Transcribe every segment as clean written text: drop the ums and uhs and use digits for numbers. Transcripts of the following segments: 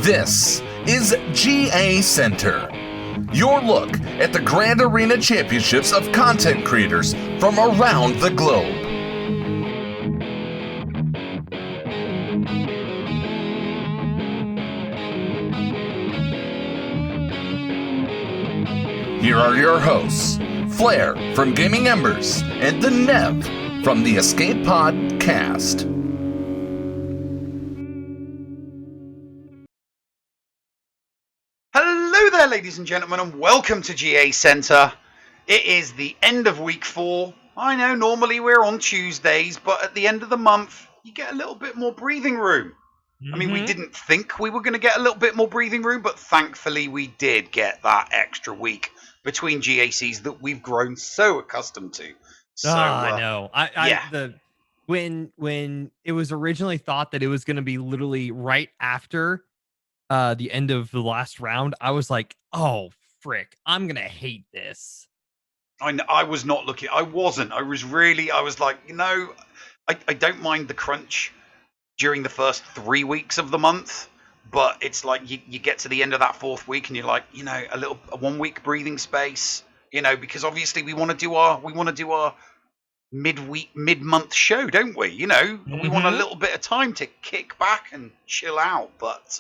This is GACenter, your look at the Grand Arena Championships of content creators from around the globe. Here are your hosts, Flair from Gaming Embers and the Nev from the Escape Podcast. Hello there, ladies and gentlemen, and welcome to GACenter. It is the end of week 4. I know normally we're on Tuesdays, but at the end of the month, you get a little bit more breathing room. I mean, we didn't think we were going to get a little bit more breathing room, but thankfully we did get that extra week between GACs that we've grown so accustomed to. So, I know. Yeah. When it was originally thought that it was going to be literally right after the end of the last round, I was like, oh frick, I'm gonna hate this. I was not looking. I wasn't. I was like, I don't mind the crunch during the first 3 weeks of the month, but it's like you get to the end of that 4th week and you're like, a 1 week breathing space, because obviously we want to do our mid-month show, don't we? We want a little bit of time to kick back and chill out, but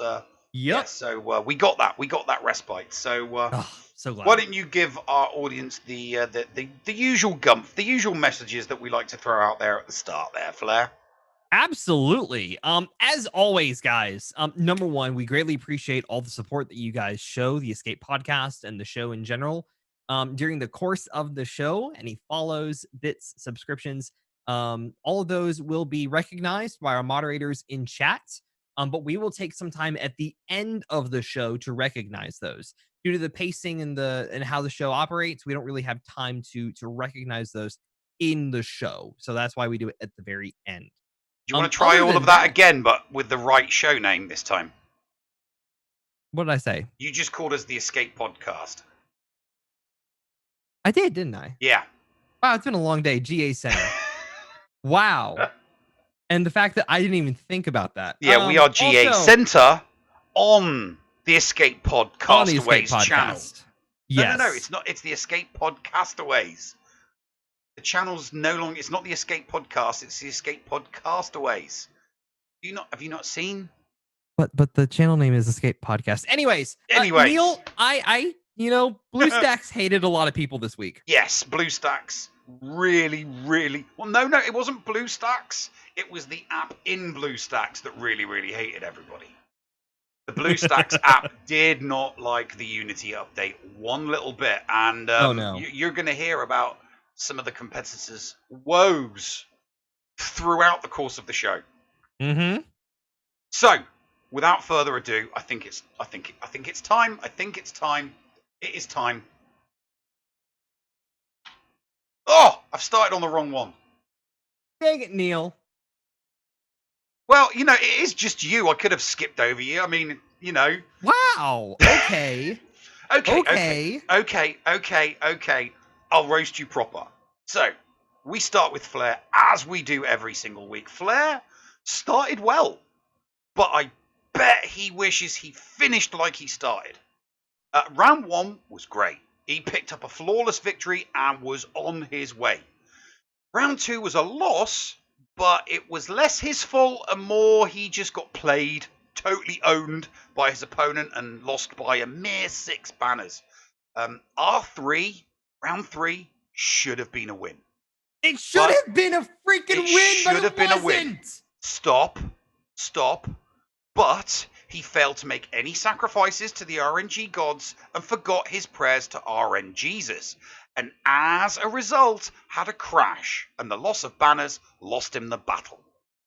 Yep. so we got that respite. So so glad. why don't you give our audience the usual messages that we like to throw out there at the start there, Flair? Absolutely. As always, guys, number one, we greatly appreciate all the support that you guys show the Escape Podcast and the show in general. During the course of the show, any follows, bits, subscriptions, all of those will be recognized by our moderators in chat. But we will take some time at the end of the show to recognize those. Due to the pacing and how the show operates, we don't really have time to recognize those in the show. So that's why we do it at the very end. Do you want to try all of that again, but with the right show name this time? What did I say? You just called us the Escape Podcast. I did, didn't I? Yeah. Wow, it's been a long day. GACenter. Wow. And the fact that I didn't even think about that. Yeah, we are GACenter on the Escape Podcastaways channel. Yes. No, it's not. It's the Escape Podcastaways. The channel's no longer. It's not the Escape Podcast. It's the Escape Podcastaways. Have you not seen? But the channel name is Escape Podcast. Anyways, Neil, I BlueStacks hated a lot of people this week. Yes, BlueStacks really. Well, no, it wasn't BlueStacks. It was the app in BlueStacks that really hated everybody. The BlueStacks app did not like the Unity update one little bit, and you're going to hear about some of the competitors' woes throughout the course of the show. Mm-hmm. So, without further ado, I think it's time. It is time. Oh, I've started on the wrong one. Dang it, Neil. Well, it is just you. I could have skipped over you. I mean, Wow. Okay. Okay. I'll roast you proper. So, we start with Flair, as we do every single week. Flair started well, but I bet he wishes he finished like he started. Round 1 was great. He picked up a flawless victory and was on his way. Round 2 was a loss, but it was less his fault and more he just got played, totally owned by his opponent and lost by a mere 6 banners. Round 3 should have been a win. It should have been a freaking win, but it wasn't. Win. Stop. But he failed to make any sacrifices to the RNG Gods and forgot his prayers to RNGesus. And as a result, had a crash, and the loss of banners lost him the battle.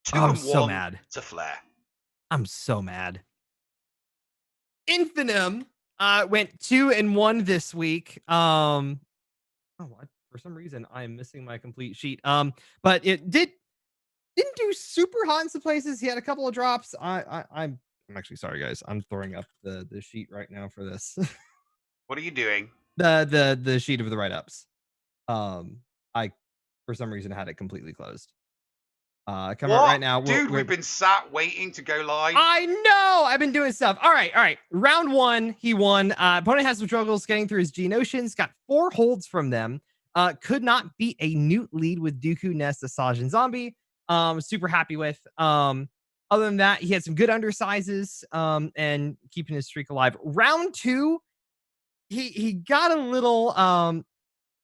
2-1 so mad. To Flair. I'm so mad. Infinem went 2-1 this week. For some reason I am missing my complete sheet. But it didn't do super hot in some places. He had a couple of drops. I'm actually sorry, guys. I'm throwing up the sheet right now for this. What are you doing? The sheet of the write-ups. I for some reason had it completely closed. Coming up right now. Dude, we've been sat waiting to go live. I know. I've been doing stuff. All right. Round 1, he won. Opponent has some struggles getting through his Geonosians. Got 4 holds from them. Could not beat a Newt lead with Dooku, Nest, Asajj, and Zombie. Super happy with. Other than that, he had some good undersizes and keeping his streak alive. Round 2, he got a little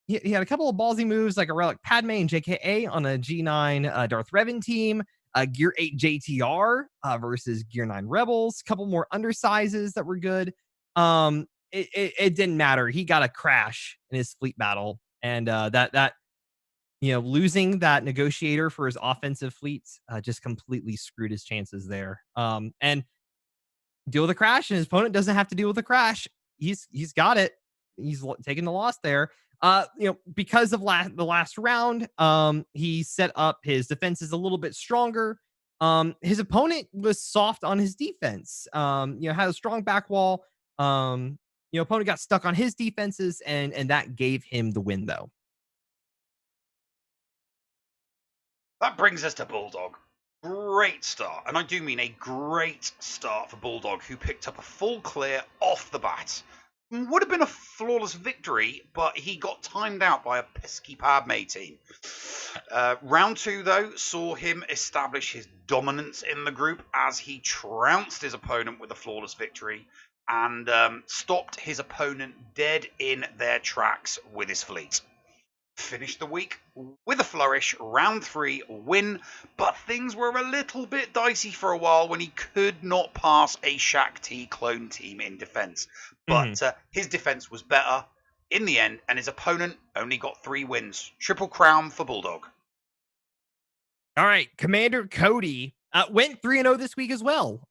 he had a couple of ballsy moves like a Relic Padme and JKA on a G9 Darth Revan team, Gear 8 JTR versus Gear 9 Rebels, a couple more undersizes that were good. It didn't matter. He got a crash in his fleet battle, and that losing that negotiator for his offensive fleets just completely screwed his chances there. And deal with a crash, and his opponent doesn't have to deal with a crash. He's got it. He's taking the loss there. Because of the last round, he set up his defenses a little bit stronger. His opponent was soft on his defense. Had a strong back wall. Opponent got stuck on his defenses, and that gave him the win, though. That brings us to Bulldog. Great start, and I do mean a great start for Bulldog, who picked up a full clear off the bat. Would have been a flawless victory, but he got timed out by a pesky Padme team. Round 2, though, saw him establish his dominance in the group as he trounced his opponent with a flawless victory and stopped his opponent dead in their tracks with his fleet. Finished the week with a flourish, round 3 win, but things were a little bit dicey for a while when he could not pass a Shaak Ti clone team in defense. But his defense was better in the end, and his opponent only got 3 wins. Triple crown for Bulldog. All right, Commander Cody went 3-0 this week as well.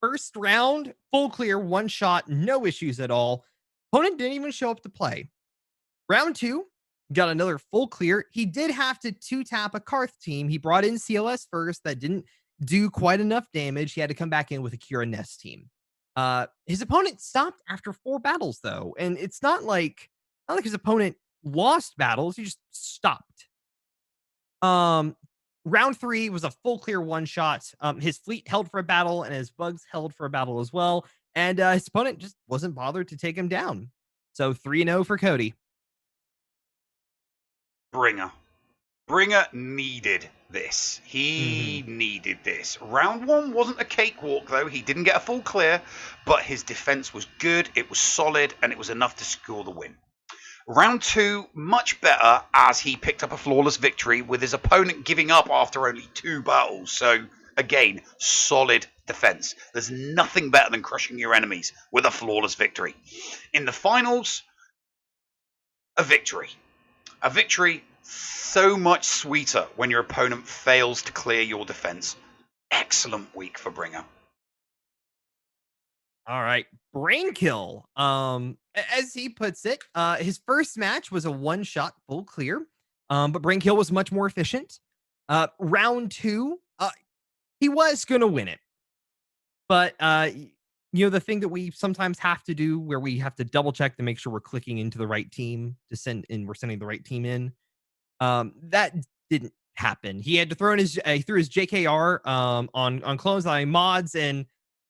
First round, full clear, 1 shot, no issues at all. Opponent didn't even show up to play. Round 2, got another full clear. He did have to 2-tap a Karth team. He brought in CLS first. That didn't do quite enough damage. He had to come back in with a Kira Nest team. His opponent stopped after 4 battles, though. And it's not like his opponent lost battles. He just stopped. Round 3 was a full clear 1 shot. His fleet held for a battle, and his bugs held for a battle as well. And his opponent just wasn't bothered to take him down. So 3-0 for Cody. Bringer needed this. He needed this. Round 1 wasn't a cakewalk, though. He didn't get a full clear, but his defense was good, it was solid, and it was enough to score the win. Round 2, much better, as he picked up a flawless victory with his opponent giving up after only 2 battles. So, again, solid defense. There's nothing better than crushing your enemies with a flawless victory. In the finals, a victory. A victory so much sweeter when your opponent fails to clear your defense. Excellent week for Bringer. All right, Brainkill. As he puts it, his first match was a 1-shot full clear, but Brainkill was much more efficient. Round 2, he was going to win it, but the thing that we sometimes have to do, where we have to double check to make sure we're clicking into the right team to send in, we're sending the right team in. That didn't happen. He had to throw in his JKR on clones on mods, and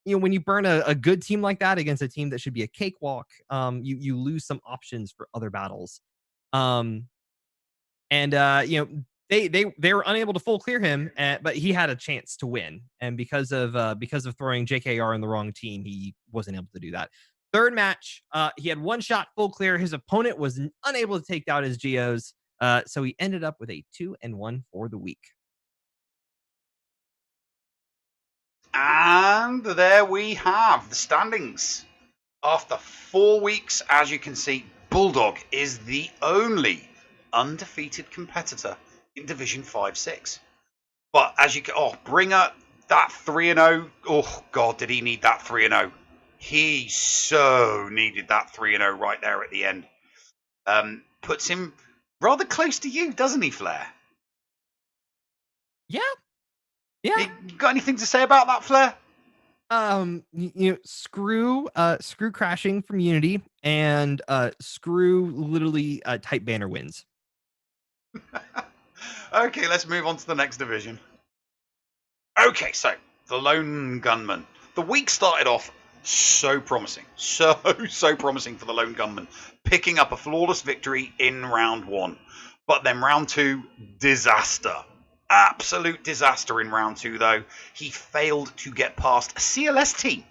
when you burn a good team like that against a team that should be a cakewalk, you lose some options for other battles. They were unable to full clear him, but he had a chance to win. And because of throwing JKR in the wrong team, he wasn't able to do that. Third match, he had 1 shot full clear. His opponent was unable to take down his Geos, so he ended up with a 2-1 for the week. And there we have the standings. After 4 weeks, as you can see, Bulldog is the only undefeated competitor in Division 5-6. But as you can, Bringer, that 3-0. Oh, God, did he need that 3-0. He so needed that 3-0 right there at the end. Puts him rather close to you, doesn't he, Flair? Yeah. You got anything to say about that, Flair? Screw crashing from Unity, and screw literally type banner wins. Okay, let's move on to the next division. Okay, so the Lone Gunman. The week started off so promising. So promising for the Lone Gunman. Picking up a flawless victory in round 1. But then round 2, disaster. Absolute disaster in round 2, though. He failed to get past a CLS team.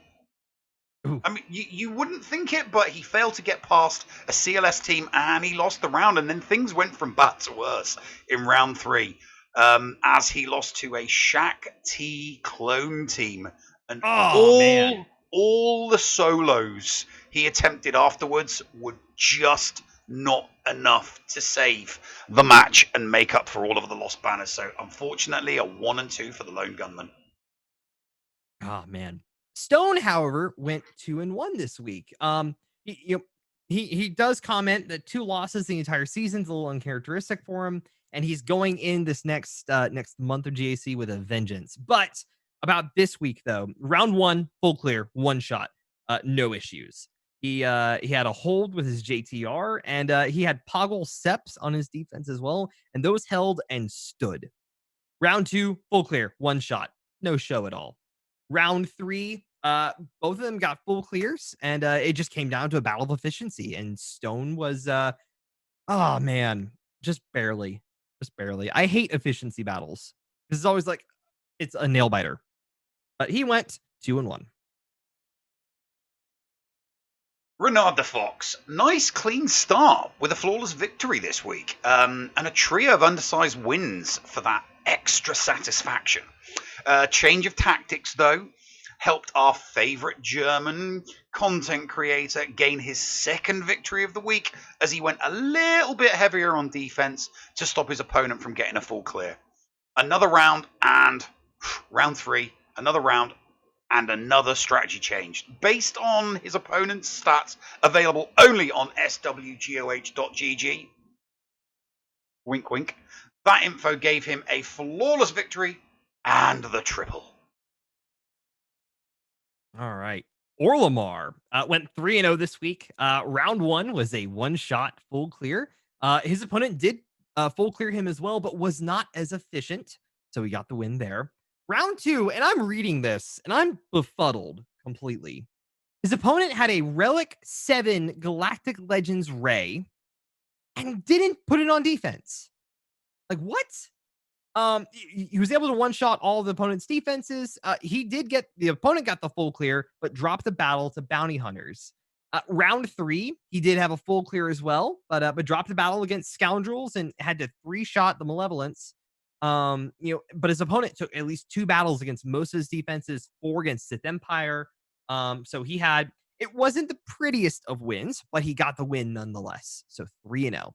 Ooh. I mean, you wouldn't think it, but he failed to get past a CLS team and he lost the round. And then things went from bad to worse in round 3 as he lost to a Shaq T clone team. And man. all the solos he attempted afterwards were just not enough to save the match and make up for all of the lost banners. So, unfortunately, a 1 and 2 for the Lone Gunman. Oh man. Stone, however, went 2-1 this week. He does comment that 2 losses the entire season is a little uncharacteristic for him, and he's going in this next month of GAC with a vengeance. But about this week, though, round 1, full clear, 1 shot, no issues. He had a hold with his JTR, and he had Poggle Seps on his defense as well, and those held and stood. Round 2, full clear, 1 shot, no show at all. Round 3, both of them got full clears, and it just came down to a battle of efficiency. And Stone was, oh man, just barely. I hate efficiency battles. This is always like it's a nail biter. But he went 2-1. Renard the Fox, nice clean start with a flawless victory this week, and a trio of undersized wins for that extra satisfaction. Change of tactics, though, helped our favourite German content creator gain his 2nd victory of the week as he went a little bit heavier on defense to stop his opponent from getting a full clear. Another round and round 3, another round and another strategy change based on his opponent's stats available only on SWGOH.gg. Wink, wink. That info gave him a flawless victory and the triple. All right. Orlamar went 3-0 this week. Round 1 was a 1-shot full clear. His opponent did full clear him as well, but was not as efficient. So he got the win there. Round 2, and I'm reading this, and I'm befuddled completely. His opponent had a Relic 7 Galactic Legends Ray and didn't put it on defense. Like, what? He was able to one-shot all of the opponent's defenses. The opponent got the full clear, but dropped the battle to Bounty Hunters. Round 3, he did have a full clear as well, but dropped the battle against Scoundrels and had to 3-shot the Malevolence. But his opponent took at least 2 battles against most of his defenses, 4 against Sith Empire. So it wasn't the prettiest of wins, but he got the win nonetheless. So 3-0.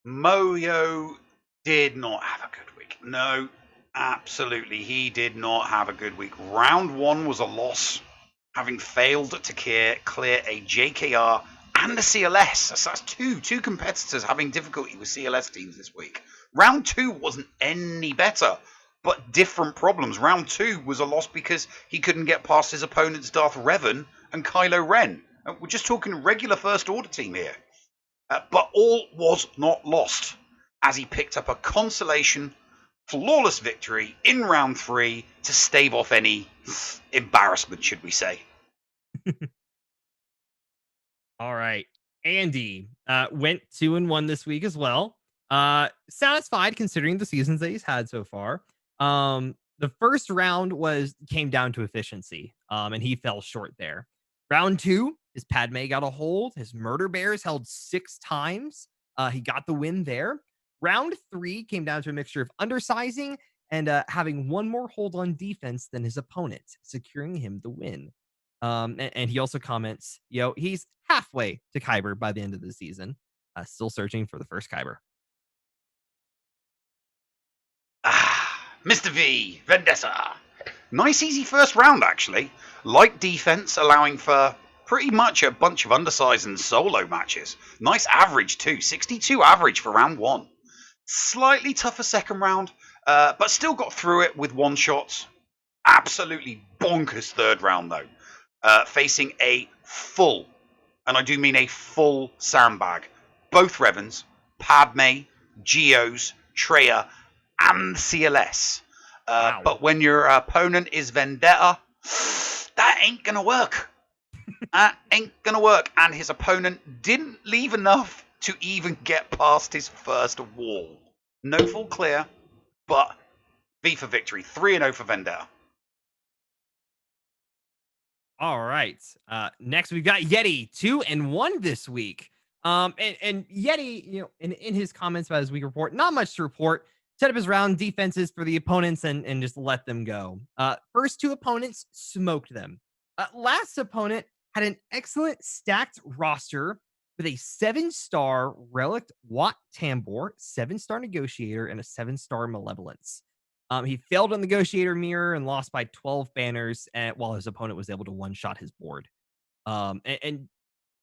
Moyo did not have a good week. No, absolutely. He did not have a good week. Round 1 was a loss, having failed to clear a JKR and a CLS. So that's two competitors having difficulty with CLS teams this week. Round 2 wasn't any better, but different problems. Round 2 was a loss because he couldn't get past his opponent's Darth Revan and Kylo Ren. We're just talking regular First Order team here. But all was not lost, as he picked up a consolation, flawless victory in round 3 to stave off any embarrassment, should we say. All right. Andy went 2-1 this week as well. Satisfied considering the seasons that he's had so far. The first round came down to efficiency, and he fell short there. Round 2, his Padme got a hold. His Murder Bears held 6 times. He got the win there. Round 3 came down to a mixture of undersizing and having 1 more hold on defense than his opponent, securing him the win. And he also comments, he's halfway to Kyber by the end of the season. Still searching for the first Kyber. Mr. V, Vendetta. Nice easy first round, actually. Light defense, allowing for pretty much a bunch of undersized and solo matches. Nice average, too. 62 average for round 1. Slightly tougher second round, but still got through it with 1-shots. Absolutely bonkers third round, though. Facing a full, and I do mean a full sandbag. Both Revans, Padme, Geos, Treya, and CLS. Wow. But when your opponent is Vendetta, that ain't gonna work. That ain't gonna work. And his opponent didn't leave enough to even get past his first wall. No full clear, but V for victory. 3-0 for Vendetta. All right. Next we've got Yeti 2-1 this week. And Yeti, in his comments about his week report, not much to report. Set up his round defenses for the opponents and just let them go. First two opponents smoked them. Last opponent had an excellent stacked roster with a 7-star Relic Wat Tambor, 7-star Negotiator, and a 7-star Malevolence. He failed on Negotiator Mirror and lost by 12 banners, while his opponent was able to one-shot his board. And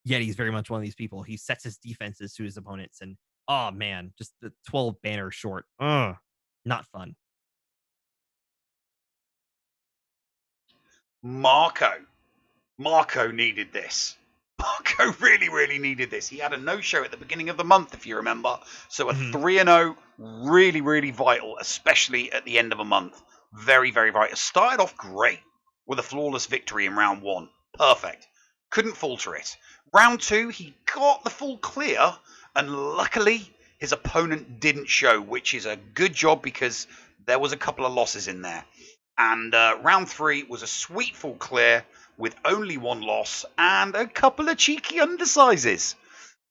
Yeti's very much one of these people. He sets his defenses to his opponents, and oh man, just the 12 banner short. Not fun. Marco needed this. Marco really, really needed this. He had a no-show at the beginning of the month, if you remember. So a 3-0, really, really vital, especially at the end of a month. Very, very vital. Started off great with a flawless victory in round 1. Perfect. Couldn't falter it. Round 2, he got the full clear, and luckily his opponent didn't show, which is a good job because there was a couple of losses in there. And round 3 was a sweet full clear with only 1 loss and a couple of cheeky undersizes.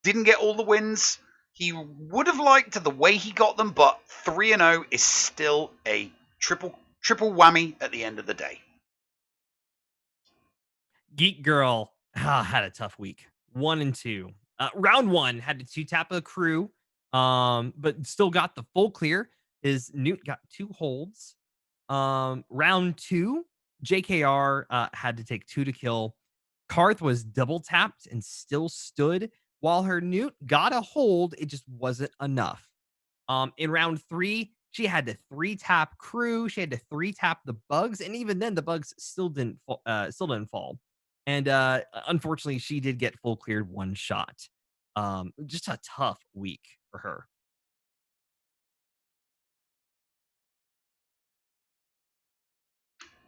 Didn't get all the wins. He would have liked the way he got them, but 3-0 is still a triple whammy at the end of the day. Geek Girl had a tough week. 1-2. Round 1 had to 2-tap a crew, but still got the full clear. His Newt got 2 holds. Round 2, JKR had to take 2 to kill. Karth was double tapped and still stood, while her Newt got a hold. It just wasn't enough. In round 3, she had to 3-tap crew. She had to 3-tap the bugs, and even then, the bugs still didn't fall. And unfortunately, she did get full cleared 1 shot. Just a tough week for her.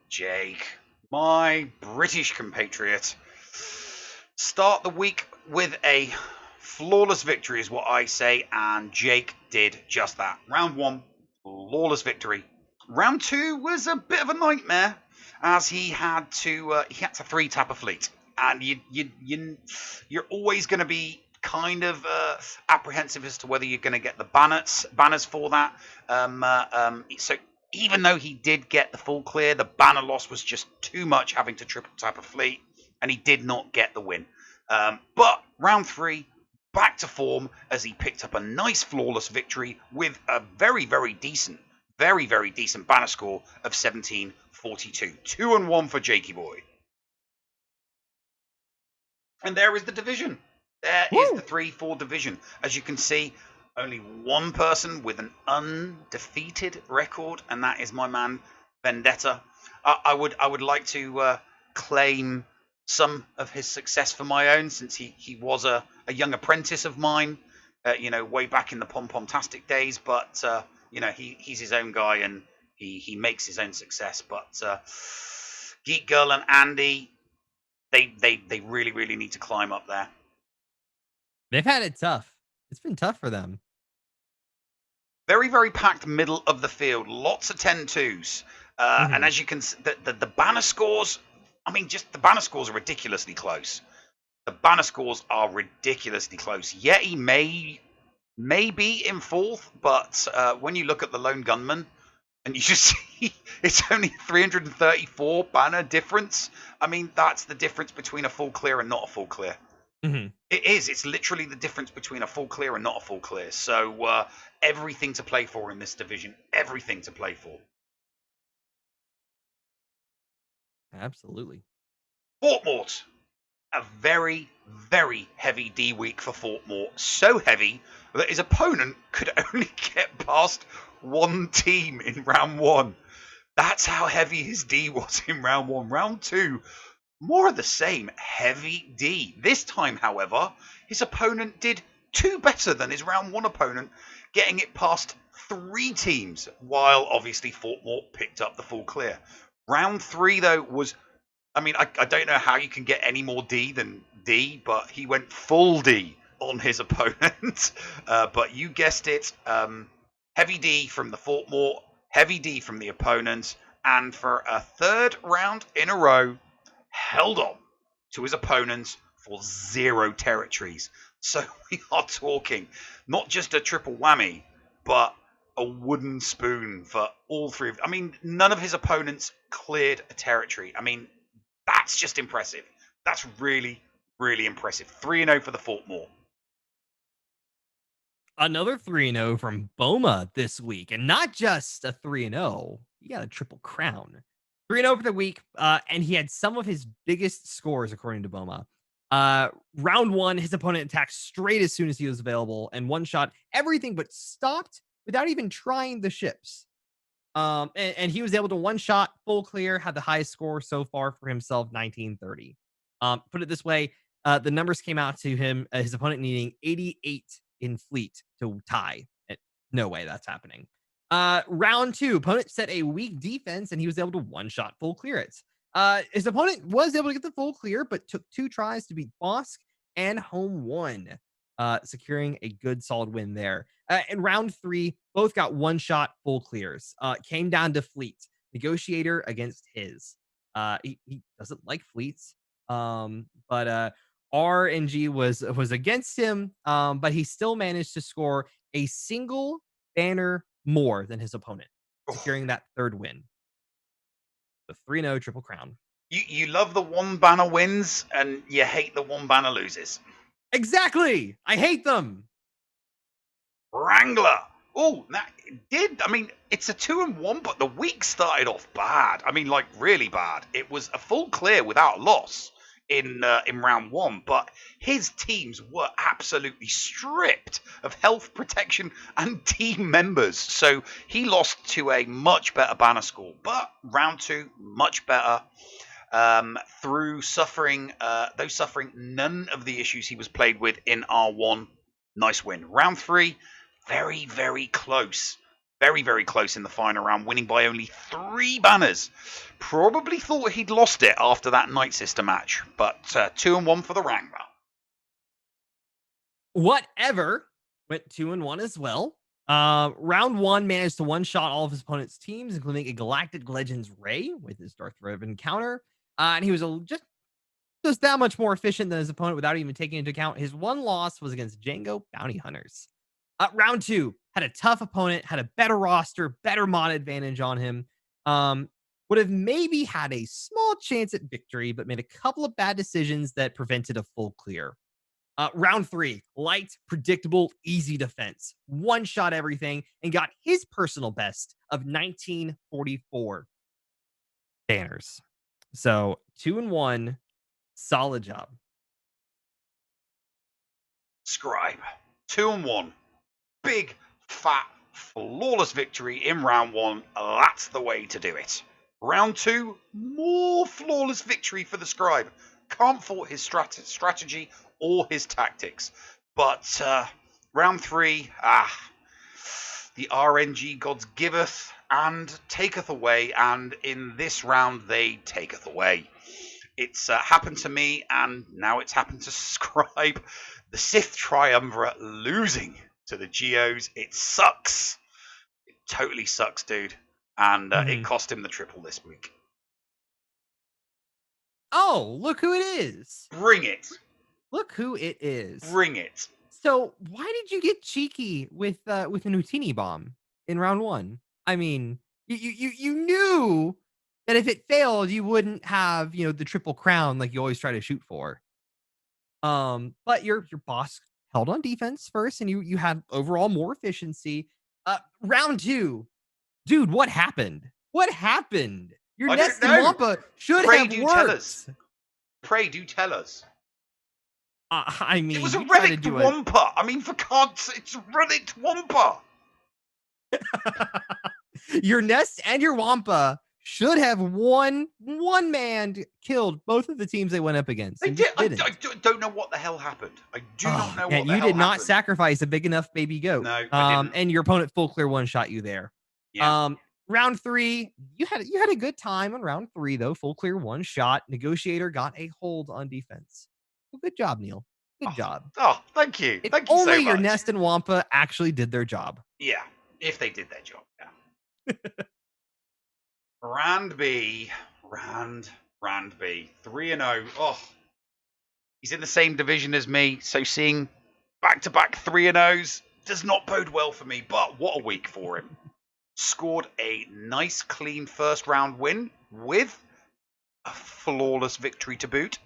Jake, my British compatriot, start the week with a flawless victory is what I say, and Jake did just that. Round 1, flawless victory. Round 2 was a bit of a nightmare, as he had to 3-tap a fleet, and you're always going to be kind of apprehensive as to whether you're going to get the banners for that. So even though he did get the full clear, the banner loss was just too much, having to triple tap a fleet, and he did not get the win. But round 3, back to form, as he picked up a nice flawless victory with a very, very decent banner score of 1742. 2-1 for Jakey Boy. And there is the division. There is the 3-4 division. As you can see, only one person with an undefeated record, and that is my man Vendetta. I would like to claim some of his success for my own, since he was a young apprentice of mine, way back in the Pom-Pom-tastic days. But he's his own guy, and he makes his own success. But Geek Girl and Andy, they really, really need to climb up there. They've had it tough. It's been tough for them. Very, very packed middle of the field. Lots of 10-2s. And as you can see, the banner scores, the banner scores are ridiculously close. The banner scores are ridiculously close. Yeti may be in 4th, but when you look at the Lone Gunman, and you just see it's only 334 banner difference. That's the difference between a full clear and not a full clear. It is. It's literally the difference between a full clear and not a full clear. So everything to play for in this division. Everything to play for. Absolutely. Fort Mort. A very, very heavy D week for Fort Mort. So heavy that his opponent could only get past 1 team in round 1. That's how heavy his D was in round 1. Round 2, more of the same, heavy D. This time, however, his opponent did 2 better than his round 1 opponent, getting it past 3 teams, while obviously Fortmore picked up the full clear. Round 3, though, was... I mean, I don't know how you can get any more D than D, but he went full D on his opponent. But you guessed it, heavy D from the Fortmore, heavy D from the opponent, and for a 3rd round in a row, held on to his opponent for 0 territories. So we are talking not just a triple whammy, but a wooden spoon for all 3 of... I mean, none of his opponents cleared a territory. I mean, that's just impressive. That's really, really impressive. 3-0 for the Fortmore. Another 3-0 from Boma this week, and not just a 3-0. He got a triple crown. 3-0 for the week, and he had some of his biggest scores according to Boma. Round 1, his opponent attacked straight as soon as he was available and one-shot everything, but stopped without even trying the ships. And he was able to one-shot full clear, had the highest score so far for himself, 1930. Put it this way, the numbers came out to him, his opponent needing 88 in fleet to tie. No way that's happening. Round 2, opponent set a weak defense, and he was able to one-shot full clear it. His opponent was able to get the full clear, but took 2 tries to beat Bosk and home 1, securing a good solid win there. In round 3, both got one-shot full clears. Came down to fleet. Negotiator against his. He doesn't like fleets, but RNG was against him, but he still managed to score a single banner more than his opponent, securing that 3rd win. The 3-0 triple crown. You love the 1 banner wins, and you hate the 1 banner loses. Exactly! I hate them! Wrangler. Oh, that did. I mean, it's a 2-1, but the week started off bad. I mean, like, really bad. It was a full clear without loss in round 1, but his teams were absolutely stripped of health protection and team members. So he lost to a much better banner score, but round 2, much better. Through suffering none of the issues he was played with in R1. Nice win. Round 3, very, very close. Very, very close in the final round, winning by only 3 banners. Probably thought he'd lost it after that Night Sister match, but 2-1 for the Wrangler. Whatever. Went 2-1 as well. Round 1 managed to one-shot all of his opponent's teams, including a Galactic Legends Ray with his Darth Revan counter. And he was just that much more efficient than his opponent without even taking into account his 1 loss was against Django Bounty Hunters. Round 2 had a tough opponent, had a better roster, better mod advantage on him. Would have maybe had a small chance at victory, but made a couple of bad decisions that prevented a full clear. Round 3, light, predictable, easy defense. One-shot everything and got his personal best of 1944 banners. So 2-1, solid job. Scribe, 2-1. Big, fat, flawless victory in round 1. That's the way to do it. Round 2, more flawless victory for the Scribe. Can't fault his strategy or his tactics. But round 3, the RNG Gods giveth and taketh away, and in this round they taketh away. It's happened to me, and now it's happened to Scribe. The Sith Triumvirate losing to the Geos. It sucks. It totally sucks, dude. And it cost him the triple this week. Oh, look who it is. Bring it. Look who it is. Bring it. So why did you get cheeky with an Utini bomb in round 1? I mean, you knew that if it failed, you wouldn't have, the triple crown like you always try to shoot for. But your boss held on defense first, and you had overall more efficiency. Round 2, dude, what happened? What happened? Your Nest and Wampa should have worked. Pray do tell us. I mean, it was a relic Wampa. I mean, for God's, it's a relic Wampa. Your Nest and your Wampa should have one man killed both of the teams they went up against. They and did. just I didn't. don't know what the hell happened. I do not know Man, what the you hell did not happened. sacrifice a big enough baby goat. No, I didn't. And your opponent full clear one shot you there. Yeah. Round 3, you had a good time on round 3 though. Full clear one shot. Negotiator got a hold on defense. Well, good job, Neil. Good job. Oh, thank you. If Thank you so only much. your Nest and Wampa actually did their job. Yeah, if they did their job. Yeah. Rand B. 3-0. Oh, he's in the same division as me, so seeing back-to-back 3-0s does not bode well for me, but what a week for him. Scored a nice, clean first-round win with a flawless victory to boot.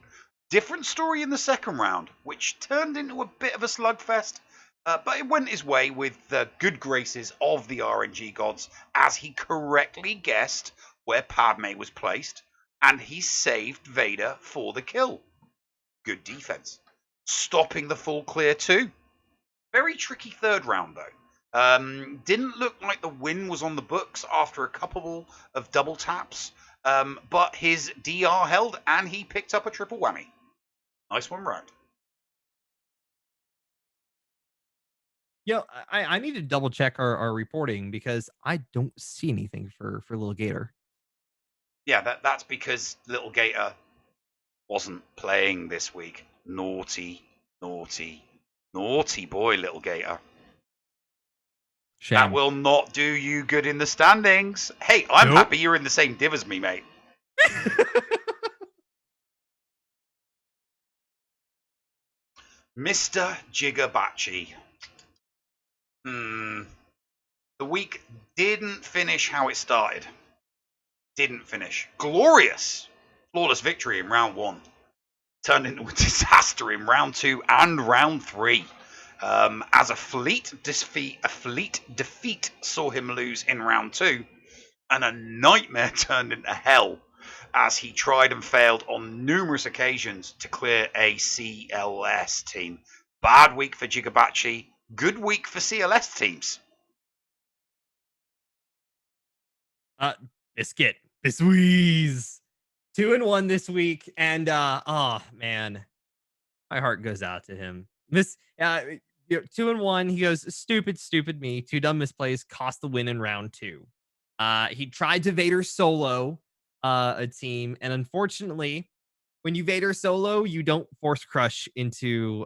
Different story in the second round, which turned into a bit of a slugfest, but it went his way with the good graces of the RNG Gods, as he correctly guessed where Padme was placed, and he saved Vader for the kill. Good defense. Stopping the full clear too. Very tricky third round though. Didn't look like the win was on the books after a couple of double taps, but his DR held and he picked up a triple whammy. Nice one round. Yo, I need to double check our reporting because I don't see anything for Little Gator. Yeah, that's because Little Gator wasn't playing this week. Naughty boy, Little Gator. Shame. That will not do you good in the standings. Hey, I'm happy you're in the same div as me, mate. Mr. Jigabachi. The week didn't finish how it started. Didn't finish. Glorious. Flawless victory in round 1. Turned into a disaster in round 2 and round 3. As a fleet defeat saw him lose in round 2. And a nightmare turned into hell as he tried and failed on numerous occasions to clear a CLS team. Bad week for Jigabachi. Good week for CLS teams. Biscuit. Bisweeze. 2-1 this week. And oh man. My heart goes out to him. 2-1. He goes, stupid me. 2 dumb misplays cost the win in round 2. He tried to Vader solo a team, and unfortunately, when you Vader solo, you don't force crush into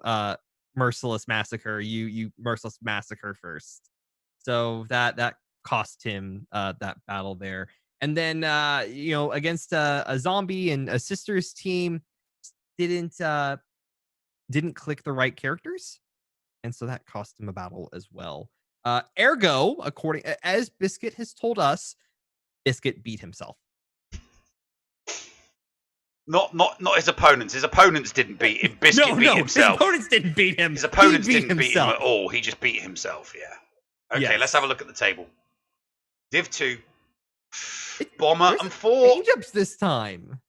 Merciless Massacre. You Merciless Massacre first. So that cost him that battle there. And then against a zombie and a sisters team, didn't click the right characters, and so that cost him a battle as well. Ergo, according as Biscuit has told us, Biscuit beat himself. Not his opponents. His opponents didn't beat him. Biscuit beat himself. His opponents didn't beat him. His opponents didn't beat him at all. He just beat himself. Yeah. Okay, yes. Let's have a look at the table. Div 2. Bomber and 4. Change-ups this time.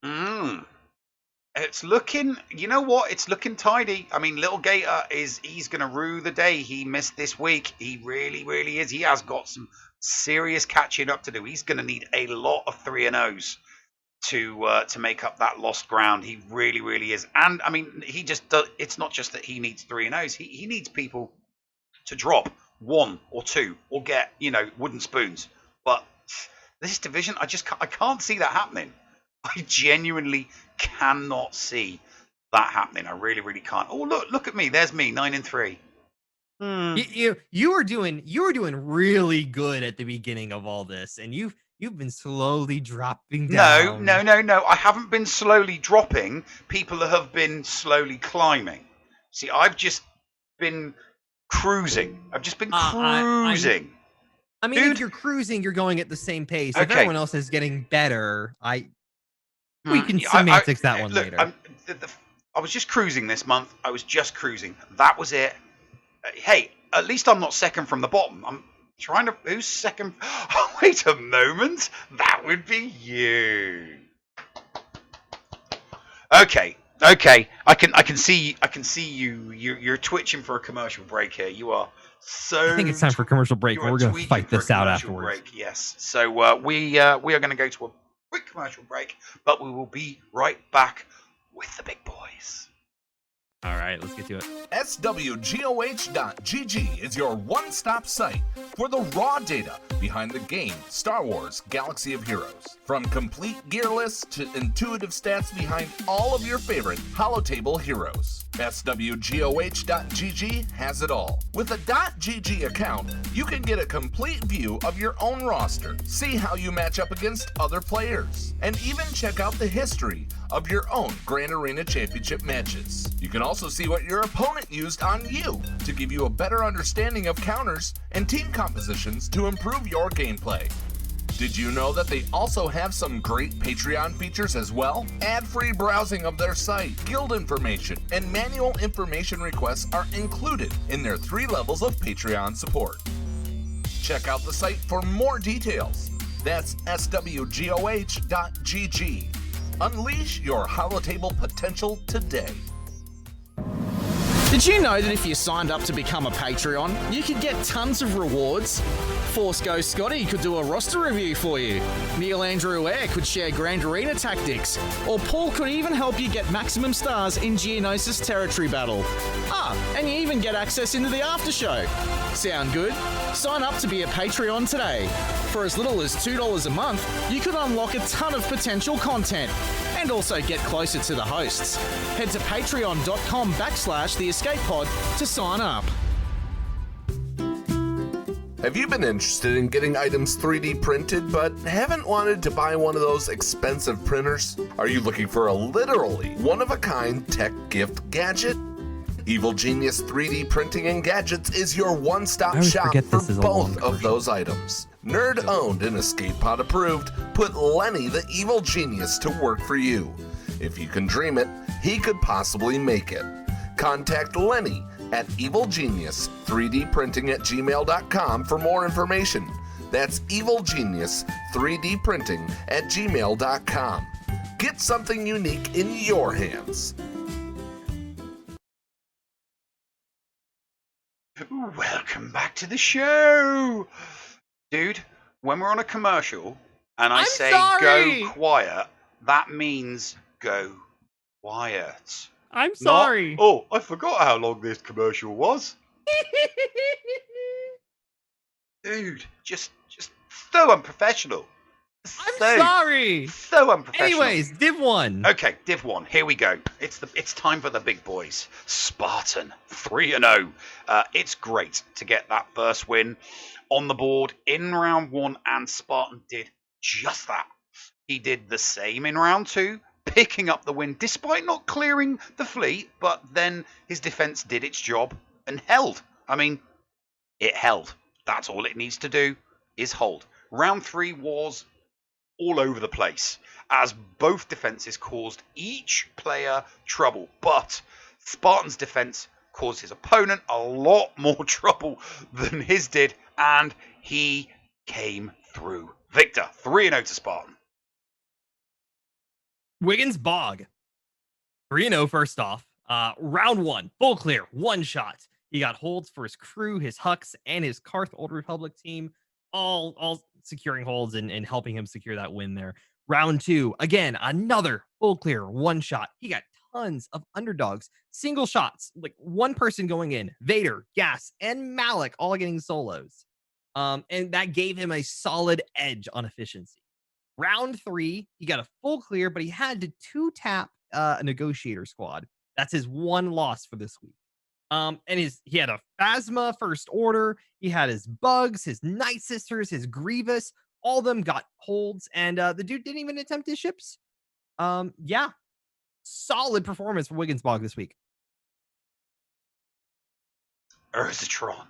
It's looking, you know what? It's looking tidy. I mean, Little Gator he's going to rue the day he missed this week. He really, really is. He has got some serious catching up to do. He's going to need a lot of 3-0s to make up that lost ground. He really, really is. And I mean, he just does. It's not just that he needs 3-0s. He needs people to drop 1 or 2 or get, wooden spoons. But this division, I can't see that happening. I genuinely cannot see that happening. I really, really can't. Oh, look at me. There's me, 9-3. You were doing really good at the beginning of all this, and you've been slowly dropping down. No. I haven't been slowly dropping. People have been slowly climbing. See, I've just been cruising. I've just been cruising. I mean, Dude. If you're cruising, you're going at the same pace. Okay. If everyone else is getting better, we can semantics that one later. I was just cruising this month. I was just cruising. That was it. Hey, at least I'm not second from the bottom. I'm trying to... Who's second? Oh, wait a moment. That would be you. Okay. I can see you. You're twitching for a commercial break here. You are so... I think it's time for a commercial break. We're going to fight this out afterwards. Break, yes. So we are going to go to a quick commercial break, but we will be right back with the big boys. All right, let's get to it. SWGOH.GG is your one-stop site for the raw data behind the game Star Wars Galaxy of Heroes. From complete gear lists to intuitive stats behind all of your favorite holotable heroes. SWGOH.GG has it all. With a .GG account, you can get a complete view of your own roster, see how you match up against other players, and even check out the history of your own Grand Arena Championship matches. You can also see what your opponent used on you to give you a better understanding of counters and team compositions to improve your gameplay. Did you know that they also have some great Patreon features as well? Ad-free browsing of their site, guild information, and manual information requests are included in their 3 levels of Patreon support. Check out the site for more details. That's SWGOH.GG. Unleash your holotable potential today. Did you know that if you signed up to become a Patreon, you could get tons of rewards? Force Ghost Scotty could do a roster review for you. Neil Andrew Air could share Grand Arena tactics. Or Paul could even help you get maximum stars in Geonosis Territory Battle. And you even get access into the after show. Sound good? Sign up to be a Patreon today. For as little as $2 a month, you could unlock a ton of potential content and also get closer to the hosts. Head to patreon.com/theescapepod to sign up. Have you been interested in getting items 3D printed but haven't wanted to buy one of those expensive printers? Are you looking for a literally one-of-a-kind tech gift gadget? Evil Genius 3D Printing and Gadgets is your one-stop shop for both of those items. Nerd-owned and Escape Pod approved, put Lenny the Evil Genius to work for you. If you can dream it, he could possibly make it. Contact Lenny at evilgenius3dprinting@gmail.com for more information. That's evilgenius3dprinting@gmail.com. Get something unique in your hands. Welcome back to the show. Dude, when we're on a commercial and I say go quiet, that means go quiet. I'm sorry. Oh, I forgot how long this commercial was. Dude, just so unprofessional. I'm sorry. So unprofessional. Anyways, Div 1. Okay, Div 1, here we go. It's time for the big boys. Spartan, 3-0. It's great to get that first win on the board in round 1, and Spartan did just that. He did the same in round 2, picking up the win despite not clearing the fleet, but then his defense did its job and held. I mean, it held. That's all it needs to do, is hold. Round 3 was all over the place, as both defenses caused each player trouble, but Spartan's defense caused his opponent a lot more trouble than his did, and he came through. Victor, 3-0 to Spartan. Wiggins Bog, 3-0 first off. Round 1, full clear, one shot. He got holds for his crew, his Hux, and his Karth Old Republic team, all securing holds and helping him secure that win there. Round 2, again, another full clear, one shot. He got tons of underdogs, single shots, like one person going in, Vader, Gas, and Malik all getting solos. And that gave him a solid edge on efficiency. Round 3, he got a full clear, but he had to 2-tap a negotiator squad. That's his one loss for this week. And he had a Phasma first order. He had his Bugs, his Night Sisters, his Grievous. All of them got holds, and the dude didn't even attempt his ships. Yeah, solid performance for Wiggins Bog this week. Urzatron.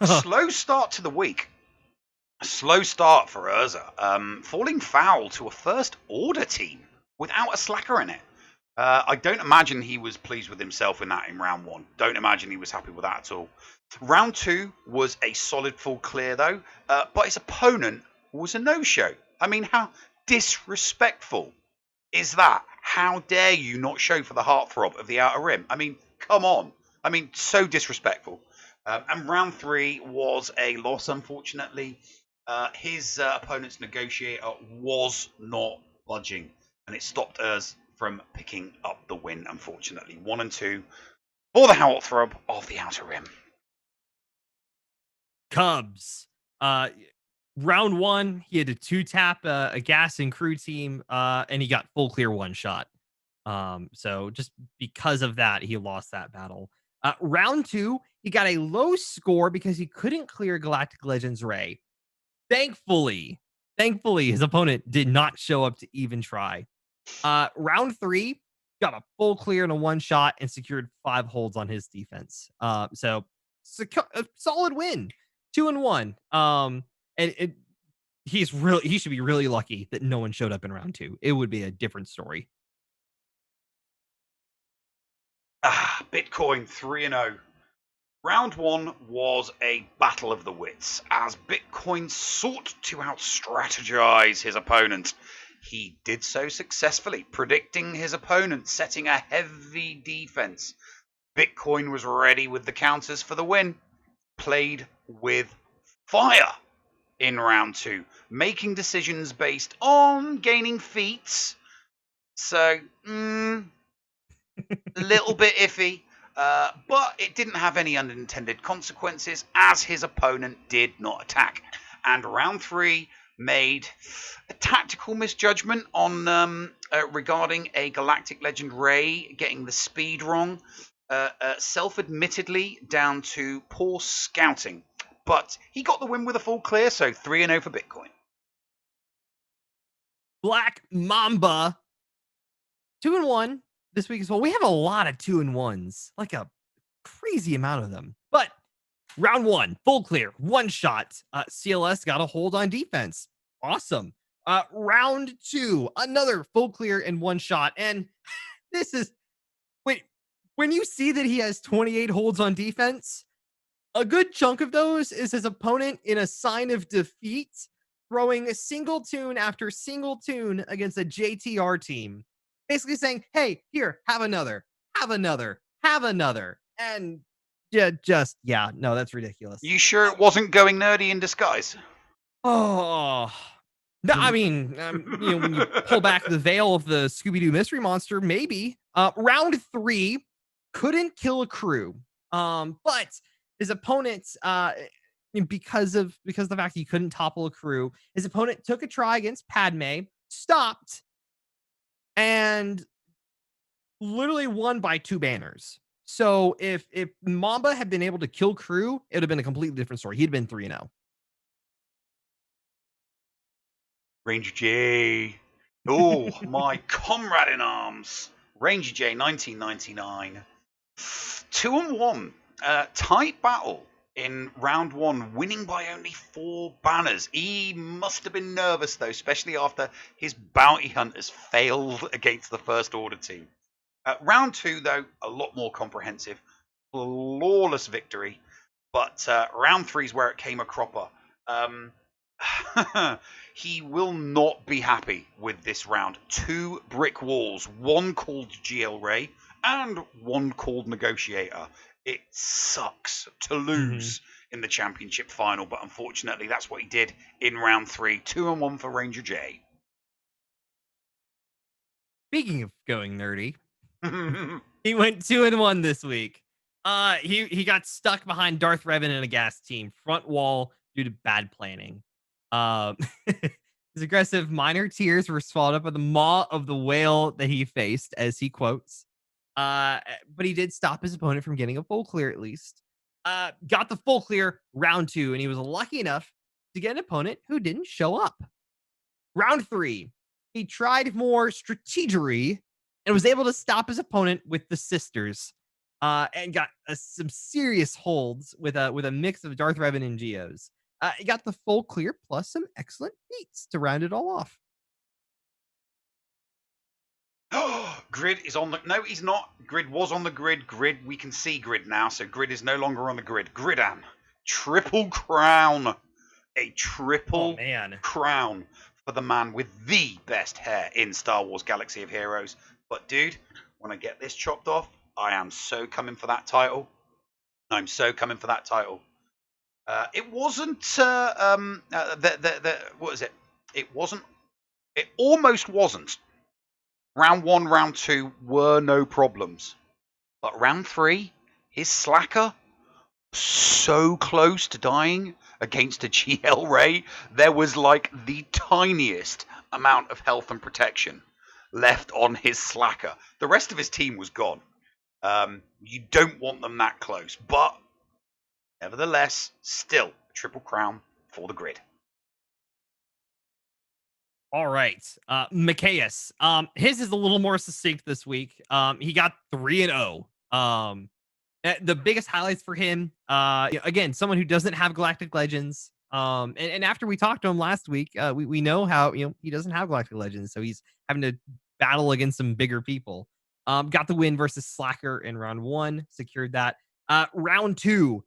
Slow start to the week. A slow start for Urza. Falling foul to a first order team without a slacker in it. I don't imagine he was pleased with himself in round 1. Don't imagine he was happy with that at all. Round 2 was a solid full clear though, but his opponent was a no-show. I mean, how disrespectful is that? How dare you not show for the heartthrob of the Outer Rim? I mean, come on. I mean, so disrespectful. And round 3 was a loss, unfortunately. His opponent's negotiator was not budging, and it stopped us from picking up the win, unfortunately. 1 and 2 for the Heartthrob of the Outer Rim. Cubs. Round 1, he had to 2-tap a gas and crew team, and he got full clear 1 shot. So just because of that, he lost that battle. Round 2, he got a low score because he couldn't clear Galactic Legends Ray. Thankfully, his opponent did not show up to even try. Round 3, got a full clear and a 1 shot and secured 5 holds on his defense. So a solid win, 2-1. And he should be really lucky that no one showed up in round 2. It would be a different story. Bitcoin 3-0. Round 1 was a battle of the wits, as Bitcoin sought to out-strategize his opponent. He did so successfully, predicting his opponent setting a heavy defense. Bitcoin was ready with the counters for the win, played with fire in round 2, making decisions based on gaining feats. So, a little bit iffy. But it didn't have any unintended consequences, as his opponent did not attack. And round 3 made a tactical misjudgment on regarding a Galactic Legend Ray getting the speed wrong, self-admittedly down to poor scouting. But he got the win with a full clear, so 3-0 for Bitcoin. Black Mamba, 2-1 this week as well. We have a lot of 2-1s, like a crazy amount of them. But round 1, full clear, 1 shot. CLS got a hold on defense. Awesome. Round 2, another full clear and 1 shot. And this is when you see that he has 28 holds on defense, a good chunk of those is his opponent in a sign of defeat, throwing a single tune after single tune against a JTR team. Basically saying, hey, here, have another. And no, that's ridiculous. You sure it wasn't going nerdy in disguise? Oh, no, I mean, when you pull back the veil of the Scooby-Doo Mystery Monster, maybe. Round 3, couldn't kill a crew. But his opponent, because of the fact he couldn't topple a crew, his opponent took a try against Padme, stopped, and literally won by 2 banners. So if Mamba had been able to kill crew, it would have been a completely different story. He'd been 3-0. Ranger J. Oh, my comrade in arms. Ranger J, 1999. 2-1. Tight battle in round 1, winning by only 4 banners. He must have been nervous, though, especially after his bounty hunters failed against the First Order team. Round 2, though, a lot more comprehensive. Flawless victory. But round 3 is where it came a cropper. He will not be happy with this round. 2 brick walls, 1 called GL Ray and 1 called Negotiator. It sucks to lose in the championship final, but unfortunately that's what he did in round 3. 2-1 for Ranger J. Speaking of going nerdy, he went 2-1 this week. He got stuck behind Darth Revan in a gas team front wall due to bad planning. His aggressive minor tears were swallowed up by the maw of the whale that he faced, as he quotes. But he did stop his opponent from getting a full clear at least. Got the full clear round 2, and he was lucky enough to get an opponent who didn't show up. Round 3, he tried more strategery and was able to stop his opponent with the sisters. And got some serious holds with a mix of Darth Revan and Geos. He got the full clear plus some excellent feats to round it all off. Grid is on the... No, he's not. Grid was on the grid. Grid, we can see Grid now, so Grid is no longer on the grid. Gridan, triple crown. A triple crown for the man with the best hair in Star Wars Galaxy of Heroes. But, dude, when I get this chopped off, I am so coming for that title. I'm so coming for that title. It wasn't. What is it? It wasn't. It almost wasn't. Round 1, round 2 were no problems, but round 3, his slacker so close to dying against a GL Ray. There was like the tiniest amount of health and protection left on his slacker. The rest of his team was gone. You don't want them that close, but nevertheless, still triple crown for the grid. All right. Macias. His is a little more succinct this week. He got 3-0. The biggest highlights for him, again, someone who doesn't have Galactic Legends. And after we talked to him last week, we know how, he doesn't have Galactic Legends, so he's having to battle against some bigger people. Got the win versus Slacker in round 1, secured that. Round 2,